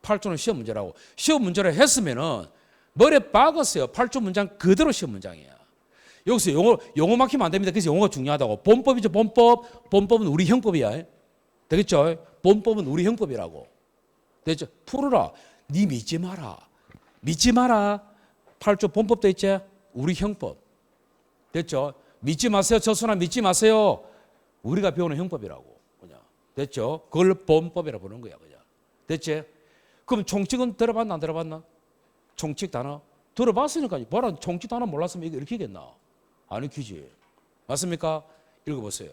[SPEAKER 1] 8조는 시험 문제라고. 시험 문제를 했으면은 머리에 박았어요. 8조 문장 그대로 시험 문장이야. 여기서 용어 막히면 안 됩니다. 그래서 용어가 중요하다고. 본법이죠 본법. 본법은 우리 형법이야. 되겠죠? 본법은 우리 형법이라고. 됐죠? 풀어라. 네 믿지 마라. 믿지 마라. 8조 본법 돼 있지? 우리 형법. 됐죠? 믿지 마세요. 저순아 믿지 마세요. 우리가 배우는 형법이라고. 그냥. 됐죠? 그걸 본법이라고 부르는 거야. 그냥. 됐지? 그럼 총칙은 들어봤나 안 들어봤나? 총칙 단어. 들어봤으니까 뭐라 총칙 단어 몰랐으면 이거 읽히겠나? 안 읽히지. 맞습니까? 읽어보세요.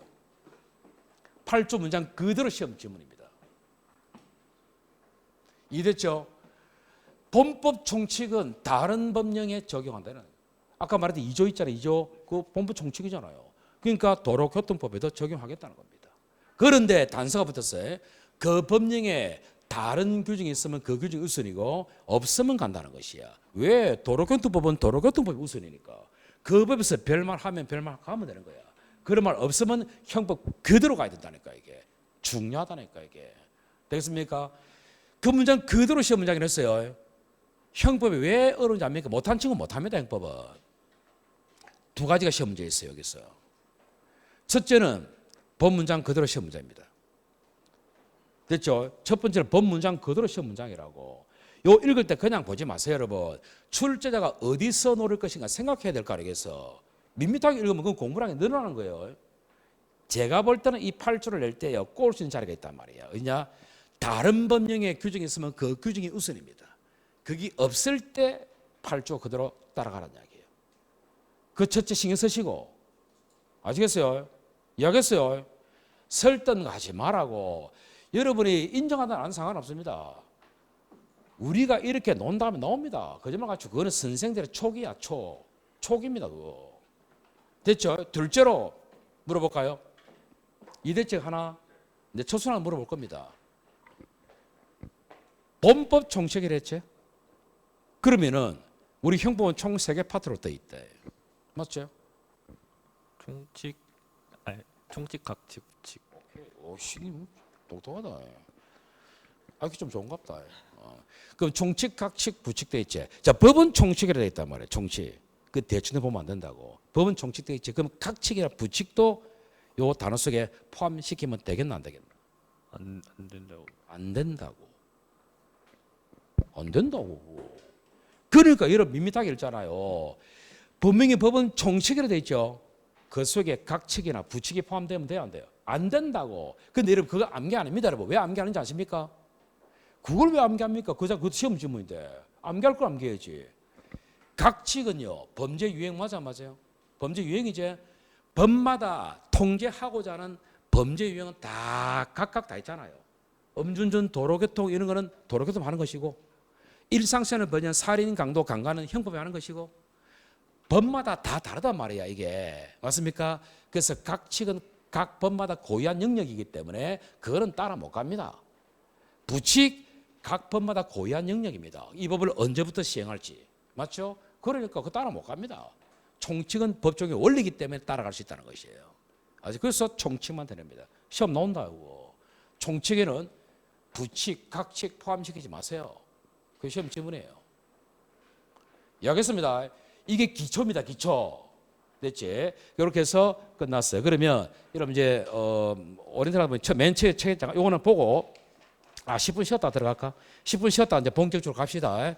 [SPEAKER 1] 8조 문장 그대로 시험 지문입니다. 이해됐죠? 본법 총칙은 다른 법령에 적용한다는. 아까 말했던 2조 있잖아요. 2조. 그 본법 총칙이잖아요. 그러니까 도로교통법에도 적용하겠다는 겁니다. 그런데 단서가 붙었어요. 그 법령에 다른 규정이 있으면 그 규정이 우선이고 없으면 간다는 것이야. 왜? 도로교통법은 도로교통법이 우선이니까. 그 법에서 별말 하면 별말 가면 되는 거야. 그런 말 없으면 형법 그대로 가야 된다니까 이게. 중요하다니까 이게. 되겠습니까? 그 문장 그대로 시험 문장을 했어요. 형법이 왜 어려운지 압니까? 못한 친구는 못합니다. 형법은. 두 가지가 시험 문제에 있어요. 여기서. 첫째는 법문장 그대로 시험 문장입니다. 됐죠? 첫 번째는 법문장 그대로 시험 문장이라고. 요 읽을 때 그냥 보지 마세요, 여러분. 출제자가 어디서 노릴 것인가 생각해야 될 거 아니겠어. 밋밋하게 읽으면 그건 공부량이 늘어나는 거예요. 제가 볼 때는 이 8조를 낼 때요, 꼬을 수 있는 자리가 있단 말이에요. 왜냐? 다른 법령의 규정이 있으면 그 규정이 우선입니다. 그게 없을 때 8조 그대로 따라가라는 이야기예요. 그 첫째 신경 쓰시고. 아시겠어요? 이해하겠어요? 설득하지 말라고. 여러분이 인정하든 안 상관없습니다. 우리가 이렇게 논 다음에 나옵니다. 거짓말 같이 그거는 선생들의 촉이야. 촉입니다. 그거. 됐죠? 둘째로 물어볼까요? 이대책 하나. 내 초순환 물어볼 겁니다. 본법 총칙이라 했지? 그러면은 우리 형법은 총 3개 파트로 돼 있대. 맞죠?
[SPEAKER 3] 총칙 아니 총칙 각칙 부칙.
[SPEAKER 1] 오씨 똑똑하다. 아기 좀 좋은갑다. 그럼 총칙, 각칙, 부칙 돼 있지. 자, 법은 총칙이라 돼 있단 말이에요. 총칙. 그 대충 보면 안 된다고. 법은 총칙 돼 있지. 그럼 각칙이나 부칙도 요 단어 속에 포함시키면 되겠나 안 되겠나?
[SPEAKER 3] 안 된다고.
[SPEAKER 1] 안 된다고. 안 된다고. 그러니까 이런 밋밋하게 읽잖아요. 분명히 법은 총칙이라 돼 있죠. 그 속에 각칙이나 부칙이 포함되면 돼요, 안 돼요? 안 된다고. 근데 여러분 그거 암기 아닙니다, 여러분. 왜 암기하는지 아십니까? 그걸 왜 암기합니까? 그거 시험 질문인데. 암기할 걸 암기해야지. 각칙은요, 범죄 유행 맞아요? 범죄 유행이지. 법마다 통제하고자 하는 범죄 유형은 다 각각 다 있잖아요. 음주운전, 도로교통 이런 거는 도로교통 하는 것이고, 일상생활을 벌이는 살인, 강도, 강간은 형법에 하는 것이고, 법마다 다 다르단 말이야 이게. 맞습니까? 그래서 각칙은 각 법마다 고유한 영역이기 때문에 그거는 따라 못 갑니다. 부칙 각 법마다 고유한 영역입니다. 이 법을 언제부터 시행할지. 맞죠? 그러니까 그거 따라 못 갑니다. 총칙은 법적인 원리이기 때문에 따라갈 수 있다는 것이에요. 그래서 총칙만 되랍니다. 시험 나온다고. 총칙에는 부칙, 각칙 포함시키지 마세요. 그 시험 지문이에요. 이해하겠습니다. 이게 기초입니다. 기초. 됐지? 이렇게 해서 끝났어요. 그러면 여러분 이제 오리엔탈 보면 맨 처음에 책 요거는 보고 10분 쉬었다 들어갈까? 10분 쉬었다 이제 본격적으로 갑시다.